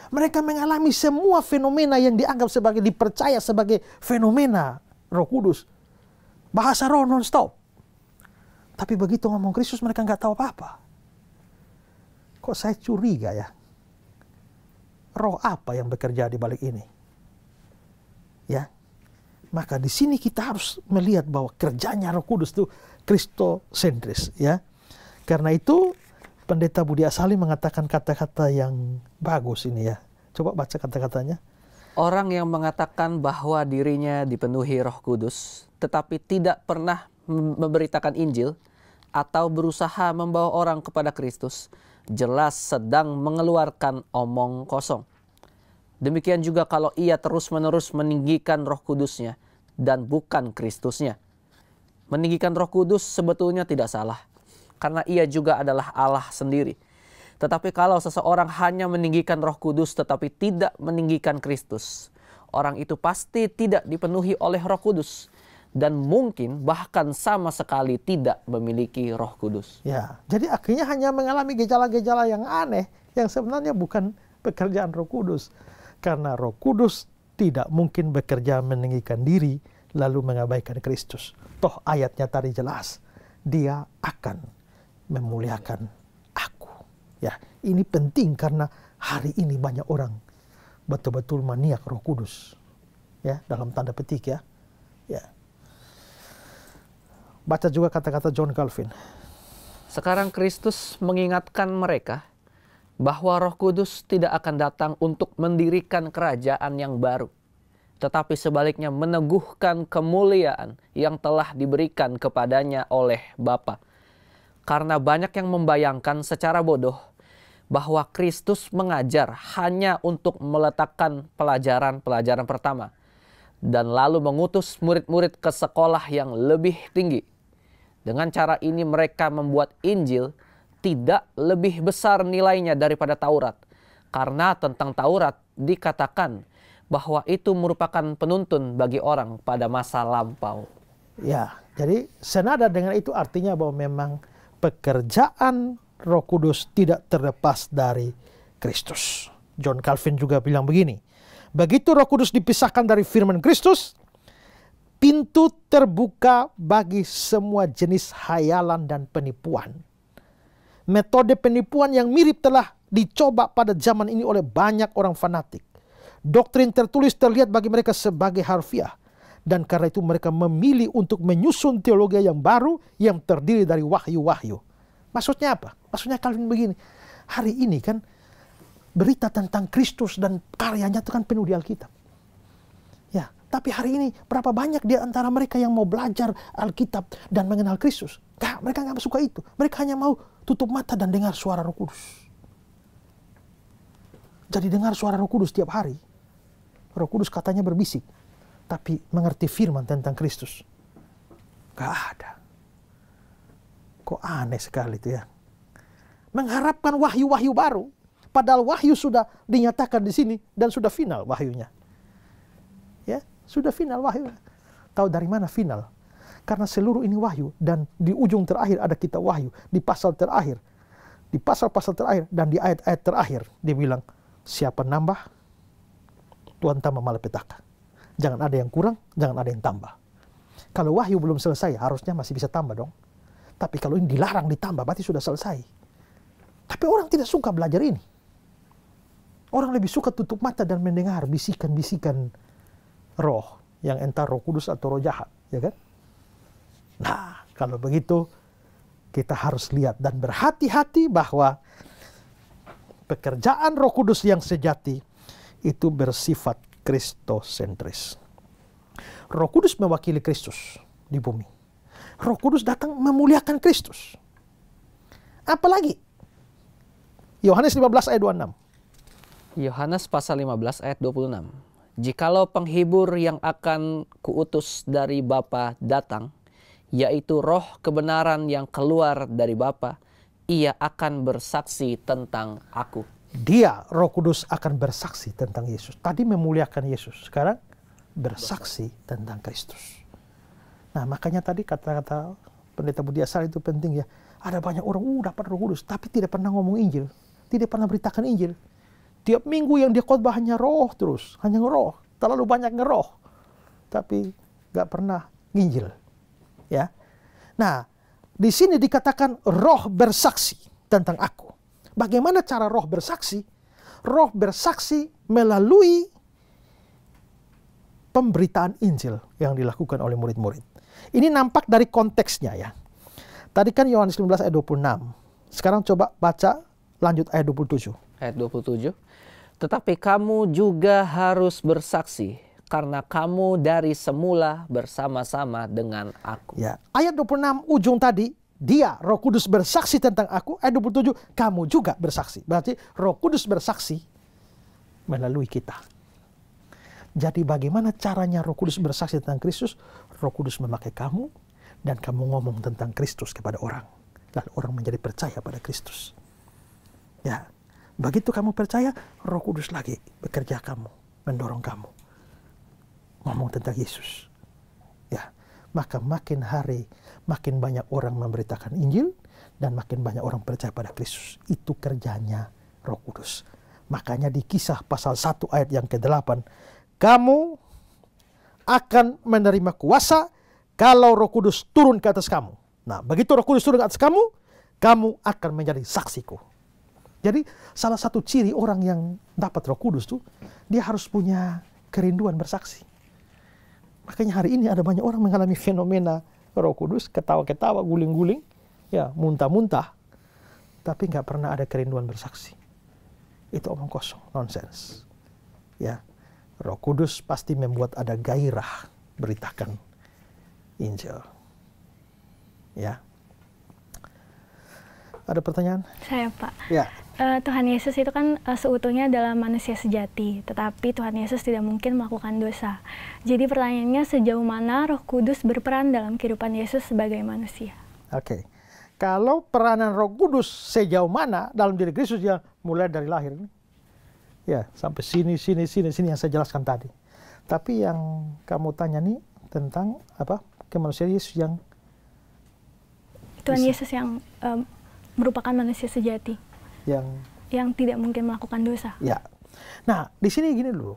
Mereka mengalami semua fenomena yang dianggap sebagai, dipercaya sebagai fenomena Roh Kudus. Bahasa roh non-stop. Tapi begitu ngomong Kristus mereka nggak tahu apa-apa. Kok saya curiga ya? Roh apa yang bekerja di balik ini? Ya, maka di sini kita harus melihat bahwa kerjanya Roh Kudus itu kristosentris, ya. Karena itu Pendeta Budi Asali mengatakan kata-kata yang bagus ini ya. Coba baca kata-katanya. Orang yang mengatakan bahwa dirinya dipenuhi Roh Kudus, tetapi tidak pernah memberitakan Injil atau berusaha membawa orang kepada Kristus, jelas sedang mengeluarkan omong kosong. Demikian juga kalau ia terus-menerus meninggikan Roh Kudusnya dan bukan Kristusnya. Meninggikan Roh Kudus sebetulnya tidak salah, karena ia juga adalah Allah sendiri. Tetapi kalau seseorang hanya meninggikan Roh Kudus tetapi tidak meninggikan Kristus, orang itu pasti tidak dipenuhi oleh Roh Kudus dan mungkin bahkan sama sekali tidak memiliki Roh Kudus. Ya, jadi akhirnya hanya mengalami gejala-gejala yang aneh yang sebenarnya bukan pekerjaan Roh Kudus. Karena Roh Kudus tidak mungkin bekerja meninggikan diri lalu mengabaikan Kristus. Toh ayatnya tadi jelas, dia akan memuliakan aku. Ya, ini penting karena hari ini banyak orang betul-betul maniak Roh Kudus. Ya, dalam tanda petik ya. Ya. Baca juga kata-kata John Calvin. Sekarang Kristus mengingatkan mereka bahwa Roh Kudus tidak akan datang untuk mendirikan kerajaan yang baru, tetapi sebaliknya meneguhkan kemuliaan yang telah diberikan kepadanya oleh Bapa. Karena banyak yang membayangkan secara bodoh bahwa Kristus mengajar hanya untuk meletakkan pelajaran-pelajaran pertama dan lalu mengutus murid-murid ke sekolah yang lebih tinggi. Dengan cara ini mereka membuat Injil tidak lebih besar nilainya daripada Taurat. Karena tentang Taurat dikatakan bahwa itu merupakan penuntun bagi orang pada masa lampau. Ya, jadi senada dengan itu artinya bahwa memang pekerjaan Roh Kudus tidak terlepas dari Kristus. John Calvin juga bilang begini, begitu Roh Kudus dipisahkan dari firman Kristus, pintu terbuka bagi semua jenis hayalan dan penipuan. Metode penipuan yang mirip telah dicoba pada zaman ini oleh banyak orang fanatik. Doktrin tertulis terlihat bagi mereka sebagai harfiah. Dan karena itu mereka memilih untuk menyusun teologi yang baru yang terdiri dari wahyu-wahyu. Maksudnya apa? Maksudnya Calvin begini. Hari ini kan berita tentang Kristus dan karyanya itu kan penuh di Alkitab. Ya, tapi hari ini berapa banyak di antara mereka yang mau belajar Alkitab dan mengenal Kristus? Mereka nggak suka itu. Mereka hanya mau tutup mata dan dengar suara Roh Kudus. Jadi dengar suara Roh Kudus tiap hari. Roh Kudus katanya berbisik. Tapi mengerti firman tentang Kristus. Gak ada. Kok aneh sekali itu ya. Mengharapkan wahyu-wahyu baru. Padahal wahyu sudah dinyatakan di sini dan sudah final wahyunya. Ya, sudah final wahyu. Tahu dari mana final? Karena seluruh ini wahyu dan di ujung terakhir ada kitab wahyu, di pasal terakhir. Di pasal-pasal terakhir dan di ayat-ayat terakhir dia bilang, siapa nambah, Tuhan tambah malapetaka. Jangan ada yang kurang, jangan ada yang tambah. Kalau wahyu belum selesai, harusnya masih bisa tambah dong. Tapi kalau ini dilarang ditambah, berarti sudah selesai. Tapi orang tidak suka belajar ini. Orang lebih suka tutup mata dan mendengar bisikan-bisikan roh, yang entah Roh Kudus atau roh jahat, ya kan? Nah, kalau begitu kita harus lihat dan berhati-hati bahwa pekerjaan Roh Kudus yang sejati itu bersifat kristosentris. Roh Kudus mewakili Kristus di bumi. Roh Kudus datang memuliakan Kristus. Apalagi? Yohanes 15 ayat 26. Yohanes pasal 15 ayat 26. Jikalau penghibur yang akan kuutus dari Bapa datang, yaitu roh kebenaran yang keluar dari Bapa, ia akan bersaksi tentang aku. Dia, Roh Kudus, akan bersaksi tentang Yesus. Tadi memuliakan Yesus, sekarang bersaksi tentang Kristus. Nah, makanya tadi kata-kata Pendeta Budi Asar itu penting ya. Ada banyak orang dapat Roh Kudus, tapi tidak pernah ngomong Injil, tidak pernah beritakan Injil. Tiap minggu yang dia khotbah hanya roh terus, hanya ngeroh, terlalu banyak ngeroh, tapi nggak pernah nginjil. Ya, nah di sini dikatakan roh bersaksi tentang aku. Bagaimana cara roh bersaksi? Roh bersaksi melalui pemberitaan Injil yang dilakukan oleh murid-murid. Ini nampak dari konteksnya ya. Tadi kan Yohanes 15 ayat 26. Sekarang coba baca lanjut ayat 27. Ayat 27. Tetapi kamu juga harus bersaksi karena kamu dari semula bersama-sama dengan aku. Ya, ayat 26 ujung tadi, dia Roh Kudus bersaksi tentang aku. Ayat 27, kamu juga bersaksi. Berarti Roh Kudus bersaksi melalui kita. Jadi bagaimana caranya Roh Kudus bersaksi tentang Kristus? Roh Kudus memakai kamu dan kamu ngomong tentang Kristus kepada orang. Lalu orang menjadi percaya pada Kristus. Ya, begitu kamu percaya, Roh Kudus lagi bekerja kamu, mendorong kamu ngomong tentang Yesus. Ya, maka makin hari makin banyak orang memberitakan Injil dan makin banyak orang percaya pada Kristus. Itu kerjanya Roh Kudus. Makanya di Kisah pasal 1 ayat yang ke-8, kamu akan menerima kuasa kalau Roh Kudus turun ke atas kamu. Nah, begitu Roh Kudus turun ke atas kamu, kamu akan menjadi saksiku. Jadi salah satu ciri orang yang dapat Roh Kudus tuh, dia harus punya kerinduan bersaksi. Makanya hari ini ada banyak orang mengalami fenomena Roh Kudus, ketawa-ketawa, guling-guling, ya muntah-muntah, tapi nggak pernah ada kerinduan bersaksi. Itu omong kosong, nonsens. Ya, Roh Kudus pasti membuat ada gairah beritakan Injil. Ya. Ada pertanyaan? Saya, Pak. Ya. Tuhan Yesus itu kan seutuhnya adalah manusia sejati, tetapi Tuhan Yesus tidak mungkin melakukan dosa. Jadi pertanyaannya, sejauh mana Roh Kudus berperan dalam kehidupan Yesus sebagai manusia? Oke. Kalau peranan Roh Kudus sejauh mana dalam diri Kristus, ya mulai dari lahir. Ya, sampai sini yang saya jelaskan tadi. Tapi yang kamu tanya nih tentang apa? Kemanusiaan Yesus yang Tuhan Yesus yang merupakan manusia sejati. Yang tidak mungkin melakukan dosa. Ya. Nah, di sini gini dulu.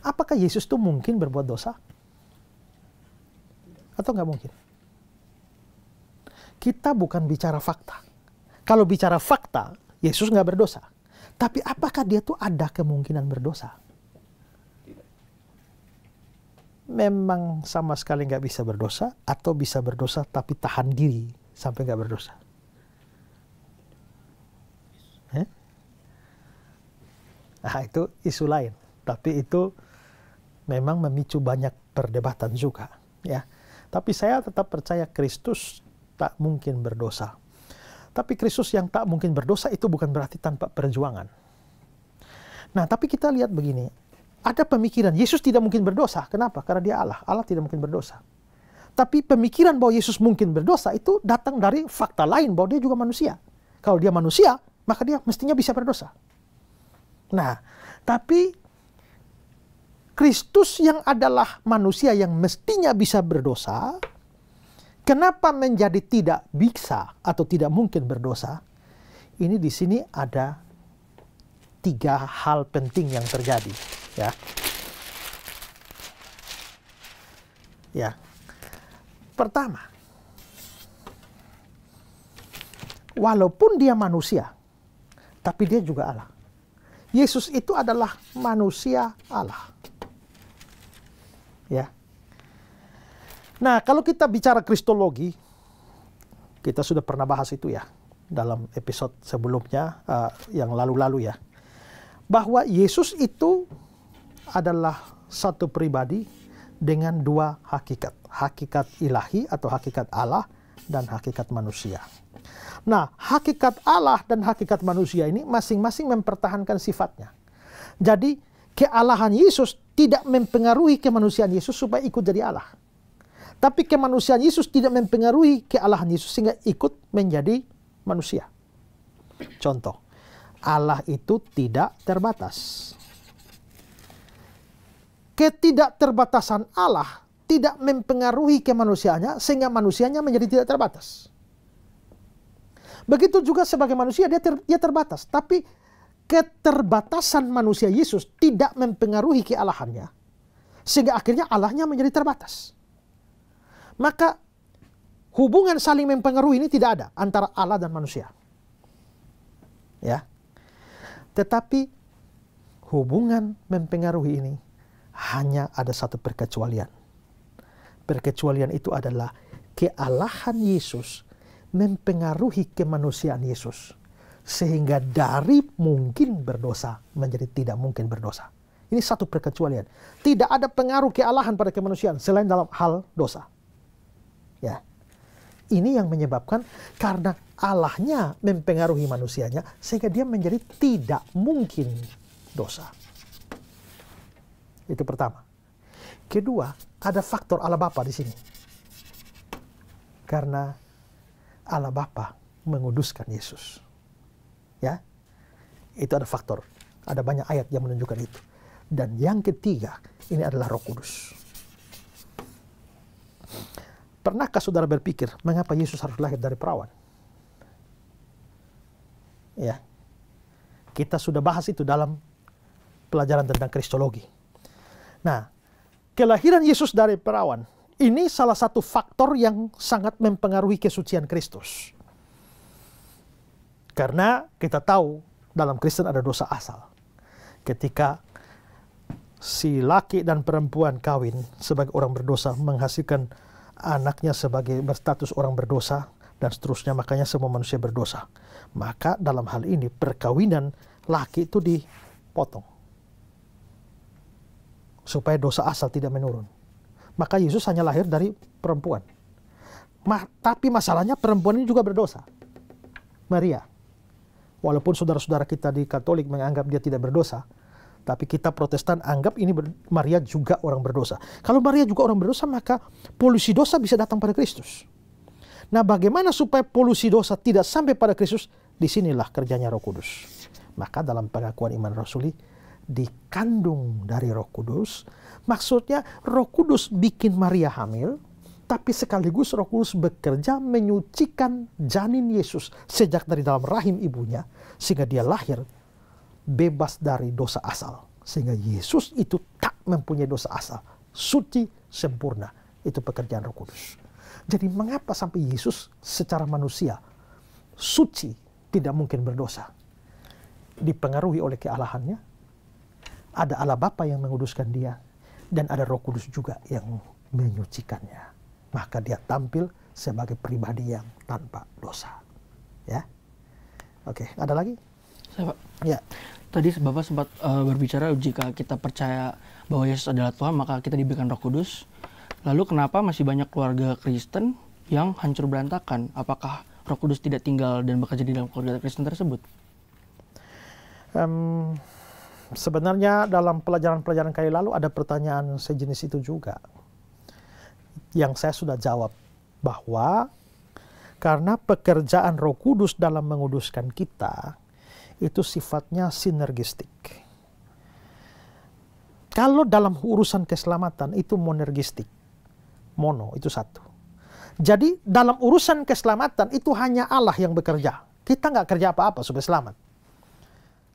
Apakah Yesus itu mungkin berbuat dosa? Atau nggak mungkin? Kita bukan bicara fakta. Kalau bicara fakta, Yesus nggak berdosa. Tapi apakah dia tuh ada kemungkinan berdosa? Memang sama sekali nggak bisa berdosa, atau bisa berdosa tapi tahan diri sampai nggak berdosa. Nah, itu isu lain. Tapi itu memang memicu banyak perdebatan juga. Ya. Tapi saya tetap percaya Kristus tak mungkin berdosa. Tapi Kristus yang tak mungkin berdosa itu bukan berarti tanpa perjuangan. Nah, tapi kita lihat begini. Ada pemikiran Yesus tidak mungkin berdosa. Kenapa? Karena dia Allah. Allah tidak mungkin berdosa. Tapi pemikiran bahwa Yesus mungkin berdosa itu datang dari fakta lain bahwa dia juga manusia. Kalau dia manusia, maka dia mestinya bisa berdosa. Nah, tapi Kristus yang adalah manusia yang mestinya bisa berdosa, kenapa menjadi tidak bisa atau tidak mungkin berdosa? Ini di sini ada 3 hal penting yang terjadi, ya. Ya. Pertama, walaupun dia manusia, tapi dia juga Allah. Yesus itu adalah manusia Allah. Ya. Nah, kalau kita bicara kristologi, kita sudah pernah bahas itu ya dalam episode sebelumnya yang lalu-lalu ya. Bahwa Yesus itu adalah satu pribadi dengan 2 hakikat. Hakikat ilahi atau hakikat Allah dan hakikat manusia. Nah, hakikat Allah dan hakikat manusia ini masing-masing mempertahankan sifatnya. Jadi, kealahan Yesus tidak mempengaruhi kemanusiaan Yesus supaya ikut jadi Allah. Tapi kemanusiaan Yesus tidak mempengaruhi kealahan Yesus sehingga ikut menjadi manusia. Contoh, Allah itu tidak terbatas. Ketidakterbatasan Allah tidak mempengaruhi kemanusiaannya sehingga manusianya menjadi tidak terbatas. Begitu juga sebagai manusia dia terbatas, tapi keterbatasan manusia Yesus tidak mempengaruhi kealahannya sehingga akhirnya Allahnya menjadi terbatas. Maka hubungan saling mempengaruhi ini tidak ada antara Allah dan manusia. Ya. Tetapi hubungan mempengaruhi ini hanya ada satu perkecualian. Perkecualian itu adalah kealahan Yesus mempengaruhi kemanusiaan Yesus. Sehingga dari mungkin berdosa menjadi tidak mungkin berdosa. Ini satu perkecualian. Tidak ada pengaruh kealahan pada kemanusiaan selain dalam hal dosa. Ya. Ini yang menyebabkan karena Allahnya mempengaruhi manusianya sehingga dia menjadi tidak mungkin dosa. Itu pertama. Kedua, ada faktor Allah Bapa di sini. Karena Allah Bapa menguduskan Yesus. Ya. Itu ada faktor. Ada banyak ayat yang menunjukkan itu. Dan yang ketiga, ini adalah Roh Kudus. Pernahkah saudara berpikir mengapa Yesus harus lahir dari perawan? Ya. Kita sudah bahas itu dalam pelajaran tentang kristologi. Nah, kelahiran Yesus dari perawan ini salah satu faktor yang sangat mempengaruhi kesucian Kristus. Karena kita tahu dalam Kristen ada dosa asal. Ketika si laki dan perempuan kawin sebagai orang berdosa menghasilkan anaknya sebagai berstatus orang berdosa dan seterusnya, makanya semua manusia berdosa. Maka dalam hal ini perkawinan laki itu dipotong supaya dosa asal tidak menurun. Maka Yesus hanya lahir dari perempuan. Tapi masalahnya perempuan ini juga berdosa. Maria. Walaupun saudara-saudara kita di Katolik menganggap dia tidak berdosa, tapi kita Protestan anggap ini Maria juga orang berdosa. Kalau Maria juga orang berdosa, maka polusi dosa bisa datang pada Kristus. Nah, bagaimana supaya polusi dosa tidak sampai pada Kristus? Disinilah kerjanya Roh Kudus. Maka dalam pengakuan iman rasuli, dikandung dari Roh Kudus. Maksudnya Roh Kudus bikin Maria hamil, tapi sekaligus Roh Kudus bekerja menyucikan janin Yesus sejak dari dalam rahim ibunya, sehingga dia lahir bebas dari dosa asal. Sehingga Yesus itu tak mempunyai dosa asal. Suci, sempurna. Itu pekerjaan Roh Kudus. Jadi mengapa sampai Yesus secara manusia suci, tidak mungkin berdosa? Dipengaruhi oleh kealahannya. Ada Allah Bapa yang menguduskan dia. Dan ada Roh Kudus juga yang menyucikannya. Maka dia tampil sebagai pribadi yang tanpa dosa. Ya. Oke, ada lagi? Saya, Pak. Ya. Tadi Bapak sempat berbicara jika kita percaya bahwa Yesus adalah Tuhan, maka kita diberikan Roh Kudus. Lalu kenapa masih banyak keluarga Kristen yang hancur berantakan? Apakah Roh Kudus tidak tinggal dan bekerja di dalam keluarga Kristen tersebut? Sebenarnya dalam pelajaran-pelajaran kali lalu ada pertanyaan sejenis itu juga. Yang saya sudah jawab bahwa karena pekerjaan Roh Kudus dalam menguduskan kita itu sifatnya sinergistik. Kalau dalam urusan keselamatan itu monergistik. Mono, itu satu. Jadi dalam urusan keselamatan itu hanya Allah yang bekerja. Kita nggak kerja apa-apa supaya selamat.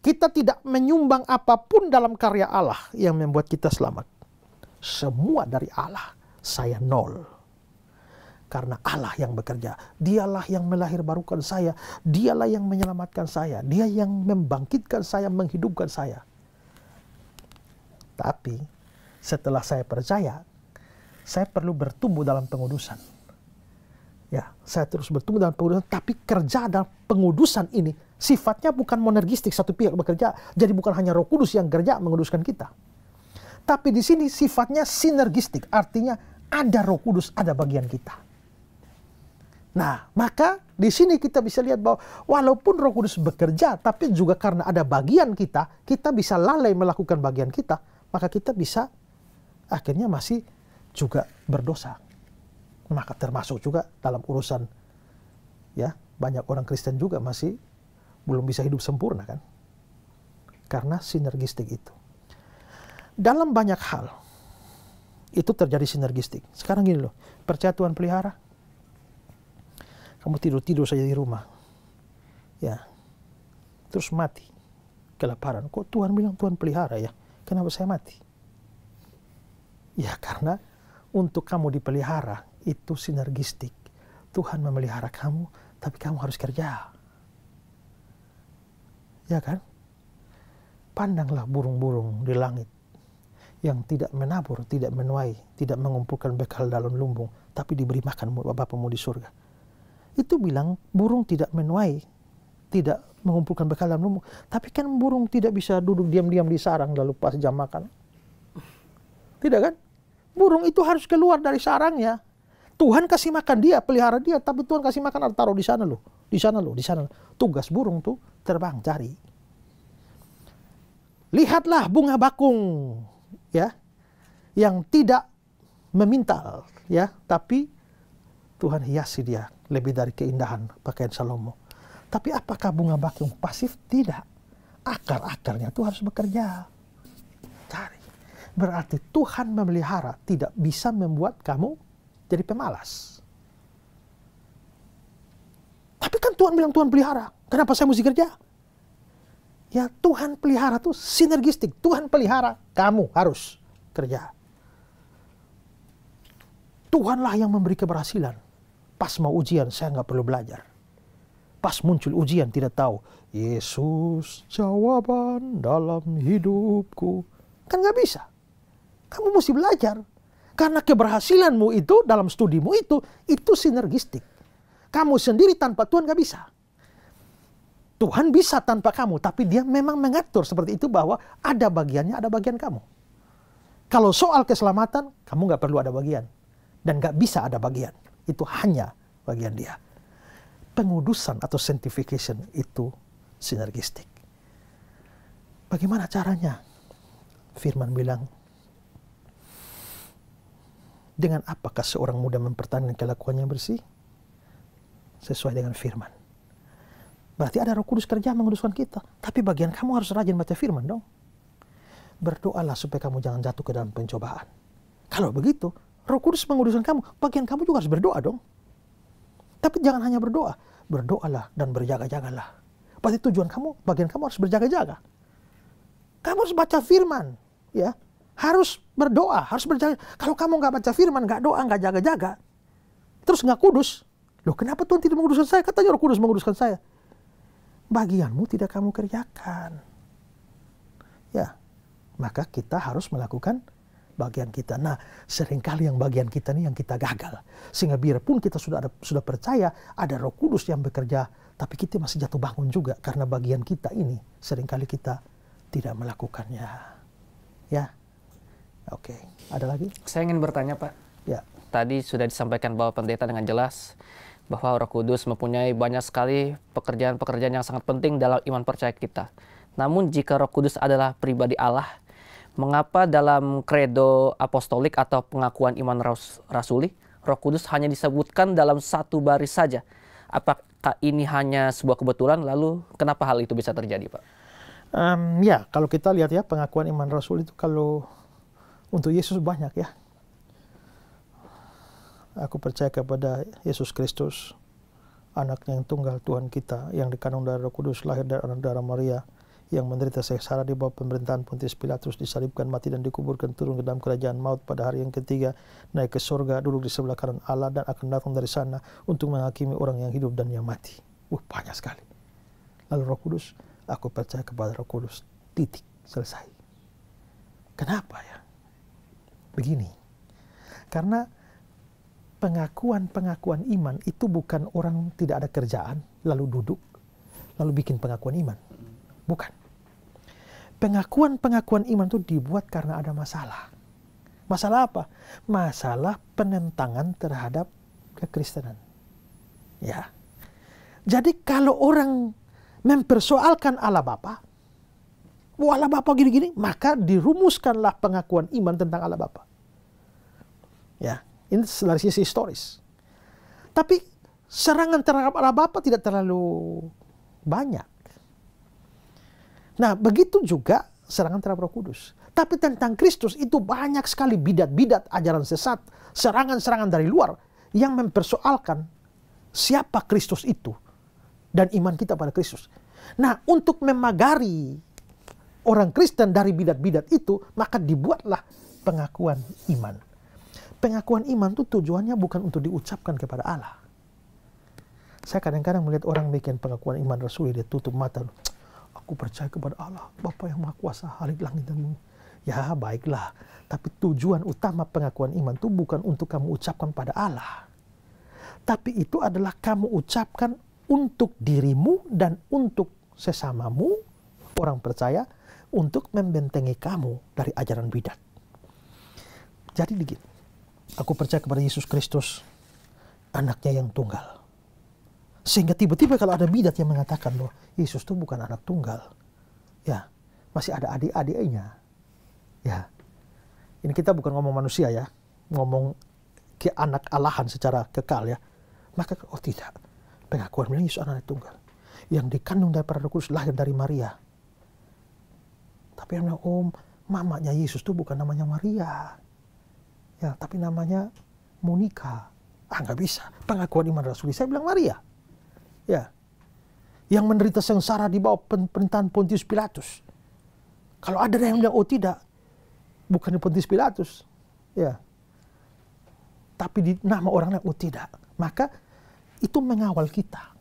Kita tidak menyumbang apapun dalam karya Allah yang membuat kita selamat. Semua dari Allah. Saya nol. Karena Allah yang bekerja. Dialah yang melahirbarukan saya. Dialah yang menyelamatkan saya. Dia yang membangkitkan saya, menghidupkan saya. Tapi setelah saya percaya, saya perlu bertumbuh dalam pengudusan. Ya, saya terus bertumbuh dalam pengudusan. Tapi kerja dalam pengudusan ini sifatnya bukan monergistik, satu pihak bekerja. Jadi bukan hanya Roh Kudus yang kerja menguduskan kita. Tapi di sini sifatnya sinergistik. Artinya ada Roh Kudus, ada bagian kita. Nah, maka di sini kita bisa lihat bahwa walaupun Roh Kudus bekerja, tapi juga karena ada bagian kita bisa lalai melakukan bagian kita, maka kita bisa akhirnya masih juga berdosa. Maka termasuk juga dalam urusan, ya, banyak orang Kristen juga masih belum bisa hidup sempurna kan. Karena sinergistik itu. Dalam banyak hal, itu terjadi sinergistik. Sekarang gini loh, percaya Tuhan pelihara. Kamu tidur-tidur saja di rumah. Ya. Terus mati. Kelaparan. Kok Tuhan bilang Tuhan pelihara ya? Kenapa saya mati? Ya karena untuk kamu dipelihara itu sinergistik. Tuhan memelihara kamu, tapi kamu harus kerja. Ya kan? Pandanglah burung-burung di langit yang tidak menabur, tidak menuai, tidak mengumpulkan bekal dalam lumbung, tapi diberi makan Bapamu di surga. Itu bilang burung tidak menuai, tidak mengumpulkan bekal dalam lumbung. Tapi kan burung tidak bisa duduk diam-diam di sarang lalu pas jam makan. Tidak kan? Burung itu harus keluar dari sarangnya. Tuhan kasih makan dia, pelihara dia, tapi Tuhan kasih makan taruh di sana loh, di sana loh, di sana. Tugas burung tuh terbang cari. Lihatlah bunga bakung, ya, yang tidak memintal, ya, tapi Tuhan hiasi dia lebih dari keindahan pakaian Salomo. Tapi apakah bunga bakung pasif? Tidak. Akar-akarnya itu harus bekerja. Cari. Berarti Tuhan memelihara tidak bisa membuat kamu jadi pemalas. Tapi kan Tuhan bilang Tuhan pelihara. Kenapa saya mesti kerja? Ya Tuhan pelihara tuh sinergistik. Tuhan pelihara, kamu harus kerja. Tuhanlah yang memberi keberhasilan. Pas mau ujian, saya nggak perlu belajar. Pas muncul ujian, tidak tahu. Yesus jawaban dalam hidupku. Kan nggak bisa. Kamu mesti belajar. Karena keberhasilanmu itu, dalam studimu itu sinergistik. Kamu sendiri tanpa Tuhan nggak bisa. Tuhan bisa tanpa kamu, tapi dia memang mengatur seperti itu bahwa ada bagiannya, ada bagian kamu. Kalau soal keselamatan, kamu nggak perlu ada bagian. Dan nggak bisa ada bagian. Itu hanya bagian dia. Pengudusan atau sanctification itu sinergistik. Bagaimana caranya? Firman bilang, dengan apakah seorang muda mempertahankan kelakuannya bersih? Sesuai dengan firman. Berarti ada Roh Kudus kerja menguduskan kita. Tapi bagian kamu harus rajin baca firman dong. Berdoalah supaya kamu jangan jatuh ke dalam pencobaan. Kalau begitu, Roh Kudus menguduskan kamu, bagian kamu juga harus berdoa dong. Tapi jangan hanya berdoa. Berdoalah dan berjaga-jagalah. Pasti tujuan kamu, bagian kamu harus berjaga-jaga. Kamu harus baca firman. Ya. Harus berdoa, harus berjaga. Kalau kamu nggak baca firman, nggak doa, nggak jaga-jaga, terus nggak kudus. Loh kenapa Tuhan tidak menguduskan saya? Katanya Roh Kudus menguduskan saya. Bagianmu tidak kamu kerjakan. Ya, maka kita harus melakukan bagian kita. Nah, seringkali yang bagian kita ini yang kita gagal. Sehingga biarpun kita sudah percaya ada Roh Kudus yang bekerja, tapi kita masih jatuh bangun juga karena bagian kita ini seringkali kita tidak melakukannya. Ya. Oke, ada lagi? Saya ingin bertanya, Pak. Ya. Tadi sudah disampaikan bahwa pendeta dengan jelas bahwa Roh Kudus mempunyai banyak sekali pekerjaan-pekerjaan yang sangat penting dalam iman percaya kita. Namun jika Roh Kudus adalah pribadi Allah, mengapa dalam kredo apostolik atau pengakuan iman rasuli, Roh Kudus hanya disebutkan dalam satu baris saja? Apakah ini hanya sebuah kebetulan? Lalu kenapa hal itu bisa terjadi, Pak? Ya, kalau kita lihat ya pengakuan iman rasul itu kalau untuk Yesus banyak ya. Aku percaya kepada Yesus Kristus, anaknya yang tunggal Tuhan kita, yang dikandung dari Roh Kudus, lahir dari anak darah Maria, yang menderita sengsara di bawah pemerintahan Pontius Pilatus, disalibkan, mati dan dikuburkan, turun ke dalam kerajaan maut pada hari yang ketiga, naik ke surga, duduk di sebelah kanan Allah, dan akan datang dari sana untuk menghakimi orang yang hidup dan yang mati. Banyak sekali. Lalu Roh Kudus, aku percaya kepada Roh Kudus. Titik. Selesai. Kenapa ya? Begini. Karena pengakuan-pengakuan iman itu bukan orang tidak ada kerjaan, lalu duduk, lalu bikin pengakuan iman. Bukan. Pengakuan-pengakuan iman itu dibuat karena ada masalah. Masalah apa? Masalah penentangan terhadap kekristenan. Ya. Jadi kalau orang mempersoalkan Allah Bapa, Allah Bapa gini-gini, maka dirumuskanlah pengakuan iman tentang Allah Bapa. Ya, ini dari sisi historis. Tapi serangan terhadap Allah Bapa tidak terlalu banyak. Nah, begitu juga serangan terhadap Roh Kudus. Tapi tentang Kristus itu banyak sekali bidat-bidat, ajaran sesat, serangan-serangan dari luar yang mempersoalkan siapa Kristus itu dan iman kita pada Kristus. Nah, untuk memagari orang Kristen dari bidat-bidat itu, maka dibuatlah pengakuan iman. Pengakuan iman itu tujuannya bukan untuk diucapkan kepada Allah. Saya kadang-kadang melihat orang bikin pengakuan iman rasuli, dia tutup mata. Aku percaya kepada Allah, Bapa yang Maha Kuasa, Halik langit dan bumi. Ya, baiklah. Tapi tujuan utama pengakuan iman itu bukan untuk kamu ucapkan pada Allah. Tapi itu adalah kamu ucapkan untuk dirimu dan untuk sesamamu, orang percaya, untuk membentengi kamu dari ajaran bidat. Jadi begini, aku percaya kepada Yesus Kristus, anaknya yang tunggal. Sehingga tiba-tiba kalau ada bidat yang mengatakan bahwa Yesus itu bukan anak tunggal, ya masih ada adik-adiknya, ya ini kita bukan ngomong manusia ya, ngomong ke anak Allahan secara kekal ya, maka oh tidak, pengakuan bilang Yesus anak tunggal, yang dikandung daripada Roh Kudus, lahir dari Maria. Tapi yang bilang, mamanya Yesus itu bukan namanya Maria, ya tapi namanya Monica. Nggak bisa, pengakuan iman rasuli saya bilang Maria. Ya, yang menderita sengsara di bawah pemerintahan Pontius Pilatus. Kalau ada yang bilang, oh tidak, bukan Pontius Pilatus, ya, tapi di nama orangnya, oh tidak, maka itu mengawal kita.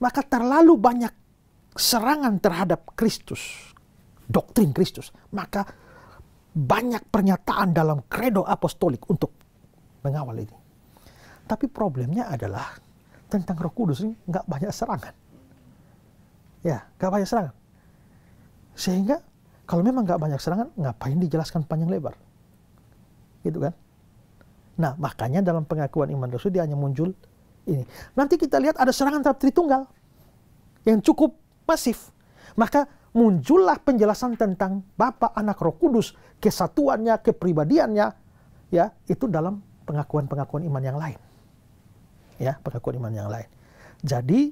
Maka terlalu banyak serangan terhadap Kristus, doktrin Kristus, maka banyak pernyataan dalam kredo apostolik untuk mengawal ini. Tapi problemnya adalah tentang Roh Kudus ini nggak banyak serangan. Ya, nggak banyak serangan. Sehingga kalau memang nggak banyak serangan, ngapain dijelaskan panjang lebar? Gitu kan? Nah, makanya dalam pengakuan iman Rasul dia hanya muncul ini. Nanti kita lihat ada serangan terhadap Tritunggal yang cukup masif. Maka muncullah penjelasan tentang Bapa, Anak, Roh Kudus, kesatuannya, kepribadiannya, ya, itu dalam pengakuan-pengakuan iman yang lain. Ya, pengakuan iman yang lain. Jadi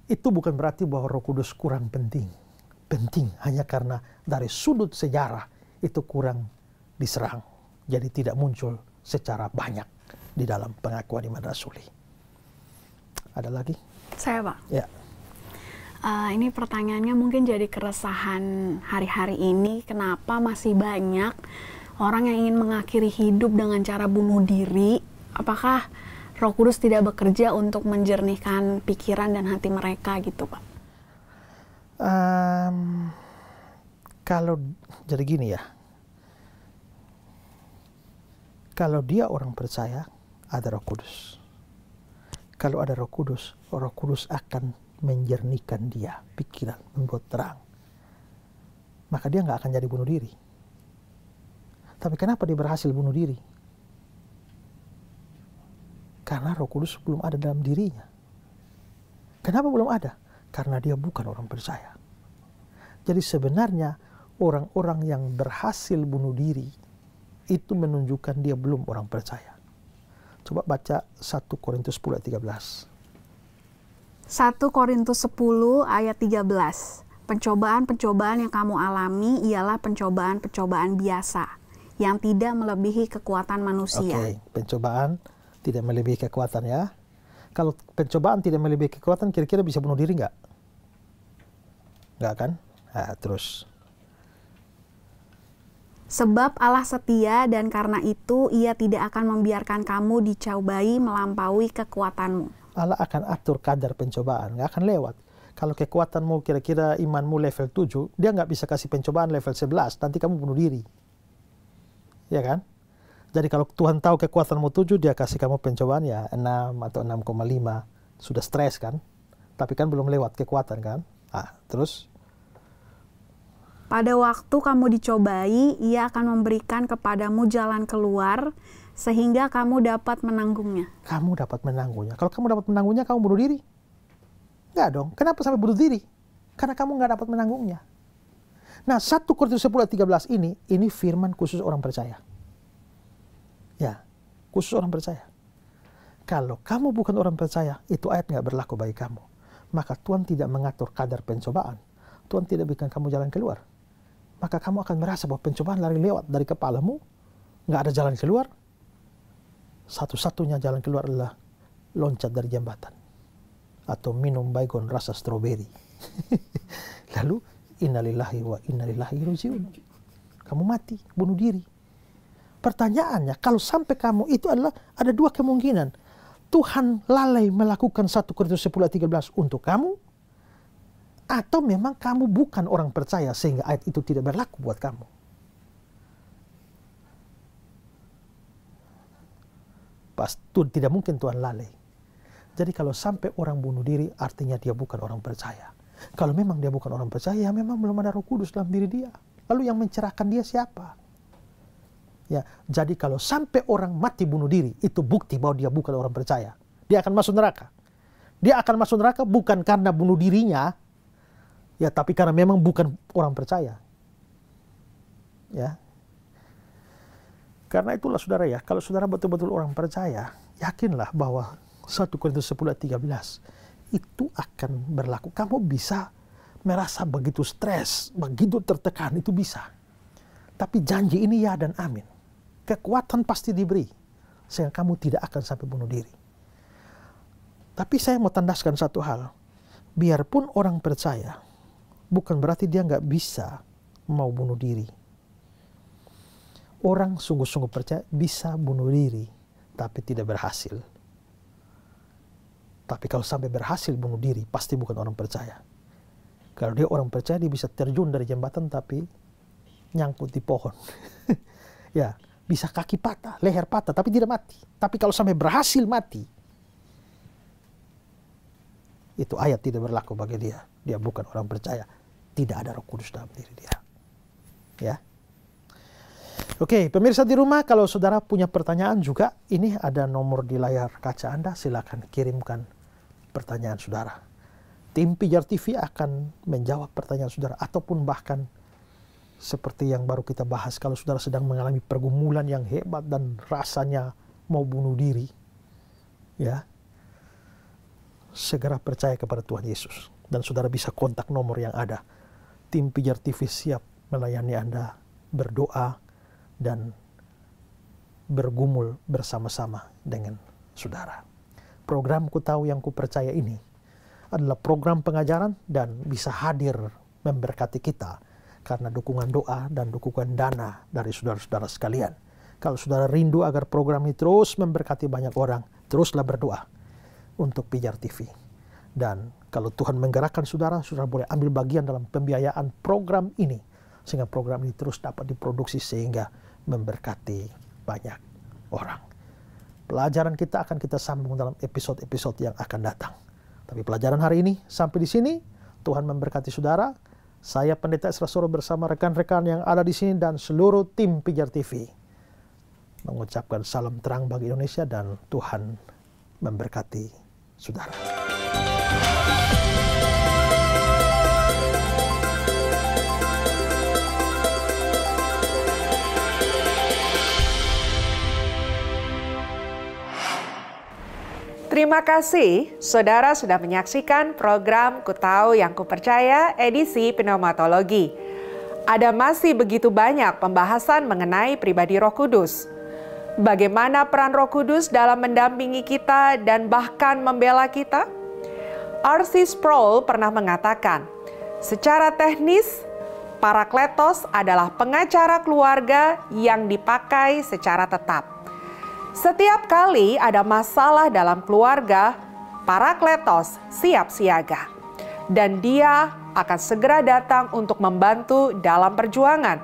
itu bukan berarti bahwa Roh Kudus kurang penting. Penting hanya karena dari sudut sejarah itu kurang diserang. Jadi tidak muncul secara banyak di dalam pengakuan iman rasuli. Ada lagi? Saya, Pak. Ya. Ini pertanyaannya mungkin jadi keresahan hari-hari ini. Kenapa masih banyak orang yang ingin mengakhiri hidup dengan cara bunuh diri? Apakah Roh Kudus tidak bekerja untuk menjernihkan pikiran dan hati mereka gitu, Pak? Kalau jadi gini ya, kalau dia orang percaya ada Roh Kudus. Kalau ada Roh Kudus akan menjernihkan dia pikiran, membuat terang. Maka dia nggak akan jadi bunuh diri. Tapi kenapa dia berhasil bunuh diri? Karena Roh Kudus belum ada dalam dirinya. Kenapa belum ada? Karena dia bukan orang percaya. Jadi sebenarnya orang-orang yang berhasil bunuh diri itu menunjukkan dia belum orang percaya. Coba baca 1 Korintus 10 ayat 13. 1 Korintus 10 ayat 13. Pencobaan-pencobaan yang kamu alami ialah pencobaan-pencobaan biasa yang tidak melebihi kekuatan manusia. Oke, pencobaan tidak melebihi kekuatan ya. Kalau pencobaan tidak melebihi kekuatan, kira-kira bisa bunuh diri nggak? Nggak kan? Nah, terus. Sebab Allah setia dan karena itu ia tidak akan membiarkan kamu dicobai melampaui kekuatanmu. Allah akan atur kadar pencobaan, nggak akan lewat. Kalau kekuatanmu kira-kira imanmu level 7, dia nggak bisa kasih pencobaan level 11, nanti kamu bunuh diri. Ya kan? Jadi kalau Tuhan tahu kekuatanmu 7, dia kasih kamu pencobaan ya 6 atau 6,5. Sudah stres kan? Tapi kan belum lewat kekuatan kan? Terus? Pada waktu kamu dicobai, ia akan memberikan kepadamu jalan keluar sehingga kamu dapat menanggungnya. Kamu dapat menanggungnya. Kalau kamu dapat menanggungnya, kamu bunuh diri? Enggak dong. Kenapa sampai bunuh diri? Karena kamu nggak dapat menanggungnya. Nah, 1 Korintus 10 ayat 13 ini firman khusus orang percaya. Ya, khusus orang percaya. Kalau kamu bukan orang percaya, itu ayat nggak berlaku bagi kamu. maka Tuhan tidak mengatur kadar pencobaan. Tuhan tidak berikan kamu jalan keluar. Maka kamu akan merasa bahwa pencobaan lari lewat dari kepalamu, nggak ada jalan keluar. Satu-satunya jalan keluar adalah loncat dari jembatan atau minum baygon rasa stroberi. Lalu innalillahi wa innalillahi rajiun. Kamu mati, bunuh diri. Pertanyaannya, kalau sampai kamu itu adalah ada dua kemungkinan. Tuhan lalai melakukan 1 Korintus 10 ayat 13 untuk kamu, atau memang kamu bukan orang percaya sehingga ayat itu tidak berlaku buat kamu. Tidak mungkin Tuhan lalai. Jadi kalau sampai orang bunuh diri, artinya dia bukan orang percaya. Kalau memang dia bukan orang percaya, ya memang belum ada Roh Kudus dalam diri dia. Lalu yang mencerahkan dia siapa? Ya, jadi kalau sampai orang mati bunuh diri, itu bukti bahwa dia bukan orang percaya. Dia akan masuk neraka. Dia akan masuk neraka bukan karena bunuh dirinya, ya, tapi karena memang bukan orang percaya. Ya. Karena itulah saudara ya, kalau saudara betul-betul orang percaya, yakinlah bahwa 1 Korintus 10 ayat 13 itu akan berlaku. Kamu bisa merasa begitu stres, begitu tertekan, itu bisa. Tapi janji ini ya dan amin. Kekuatan pasti diberi, sehingga kamu tidak akan sampai bunuh diri. Tapi saya mau tandaskan satu hal. Biarpun orang percaya, bukan berarti dia nggak bisa mau bunuh diri. Orang sungguh-sungguh percaya bisa bunuh diri, tapi tidak berhasil. Tapi kalau sampai berhasil bunuh diri, pasti bukan orang percaya. Kalau dia orang percaya, dia bisa terjun dari jembatan, tapi nyangkut di pohon. Ya, bisa kaki patah, leher patah, tapi tidak mati. Tapi kalau sampai berhasil mati, itu ayat tidak berlaku bagi dia. Dia bukan orang percaya. Tidak ada Roh Kudus dalam diri dia. Ya. Oke, pemirsa di rumah, kalau saudara punya pertanyaan juga, ini ada nomor di layar kaca Anda, silakan kirimkan pertanyaan saudara. Tim Pijar TV akan menjawab pertanyaan saudara, ataupun bahkan seperti yang baru kita bahas, kalau saudara sedang mengalami pergumulan yang hebat dan rasanya mau bunuh diri, ya, segera percaya kepada Tuhan Yesus. Dan saudara bisa kontak nomor yang ada. Tim Pijar TV siap melayani Anda, berdoa, dan bergumul bersama-sama dengan saudara. Program Ku Tahu Yang Ku Percaya ini adalah program pengajaran dan bisa hadir memberkati kita karena dukungan doa dan dukungan dana dari saudara-saudara sekalian. Kalau saudara rindu agar program ini terus memberkati banyak orang, teruslah berdoa untuk Pijar TV. Dan kalau Tuhan menggerakkan saudara, saudara boleh ambil bagian dalam pembiayaan program ini, sehingga program ini terus dapat diproduksi sehingga memberkati banyak orang. Pelajaran kita akan kita sambung dalam episode-episode yang akan datang. Tapi pelajaran hari ini sampai di sini. Tuhan memberkati saudara. Saya Pendeta Esra Soro bersama rekan-rekan yang ada di sini dan seluruh tim Pijar TV mengucapkan salam terang bagi Indonesia dan Tuhan memberkati saudara. Terima kasih, saudara sudah menyaksikan program Ku Tahu Yang Ku Percaya edisi pneumatologi. Ada masih begitu banyak pembahasan mengenai pribadi Roh Kudus. Bagaimana peran Roh Kudus dalam mendampingi kita dan bahkan membela kita? R.C. Sproul pernah mengatakan, secara teknis, Parakletos adalah pengacara keluarga yang dipakai secara tetap. Setiap kali ada masalah dalam keluarga, Parakletos siap siaga. Dan dia akan segera datang untuk membantu dalam perjuangan.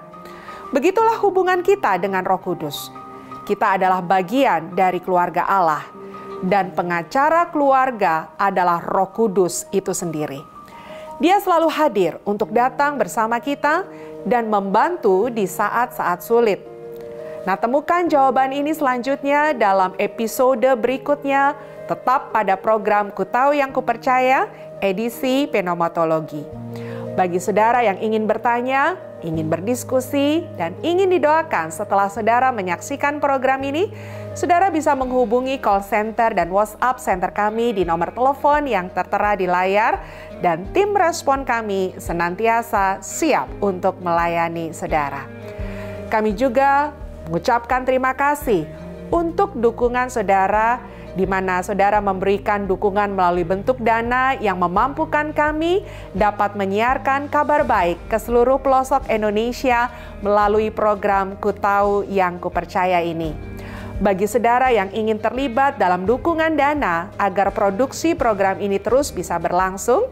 Begitulah hubungan kita dengan Roh Kudus. Kita adalah bagian dari keluarga Allah. Dan pengacara keluarga adalah Roh Kudus itu sendiri. Dia selalu hadir untuk datang bersama kita dan membantu di saat-saat sulit. Nah, temukan jawaban ini selanjutnya dalam episode berikutnya, tetap pada program Ku Tahu Yang Ku Percaya, edisi pneumatologi. Bagi saudara yang ingin bertanya, ingin berdiskusi, dan ingin didoakan setelah saudara menyaksikan program ini, saudara bisa menghubungi call center dan WhatsApp center kami di nomor telepon yang tertera di layar, dan tim respon kami senantiasa siap untuk melayani saudara. Kami juga mengucapkan terima kasih untuk dukungan saudara, di mana saudara memberikan dukungan melalui bentuk dana yang memampukan kami dapat menyiarkan kabar baik ke seluruh pelosok Indonesia melalui program Ku Tahu Yang Ku Percaya ini. Bagi saudara yang ingin terlibat dalam dukungan dana agar produksi program ini terus bisa berlangsung,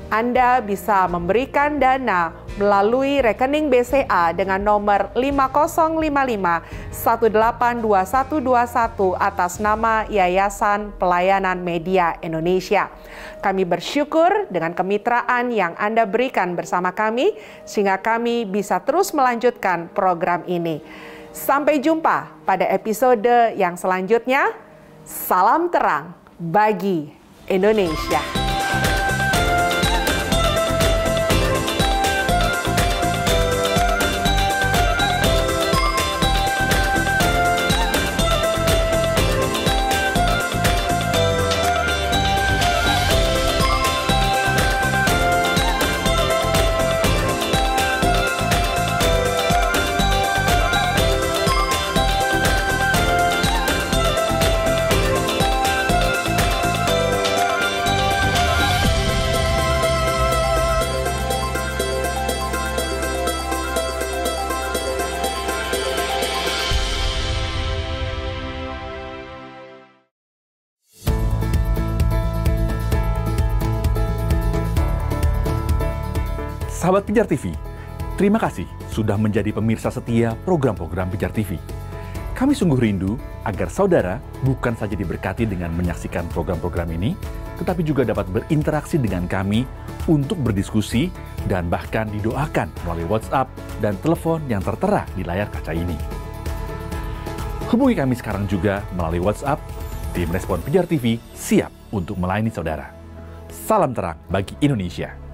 Anda bisa memberikan dana melalui rekening BCA dengan nomor 5055182121 atas nama Yayasan Pelayanan Media Indonesia. Kami bersyukur dengan kemitraan yang Anda berikan bersama kami, sehingga kami bisa terus melanjutkan program ini. Sampai jumpa pada episode yang selanjutnya. Salam terang bagi Indonesia. Sahabat Pijar TV, terima kasih sudah menjadi pemirsa setia program-program Pijar TV. Kami sungguh rindu agar saudara bukan saja diberkati dengan menyaksikan program-program ini, tetapi juga dapat berinteraksi dengan kami untuk berdiskusi dan bahkan didoakan melalui WhatsApp dan telepon yang tertera di layar kaca ini. Hubungi kami sekarang juga melalui WhatsApp. Tim Respon Pijar TV siap untuk melayani saudara. Salam terang bagi Indonesia.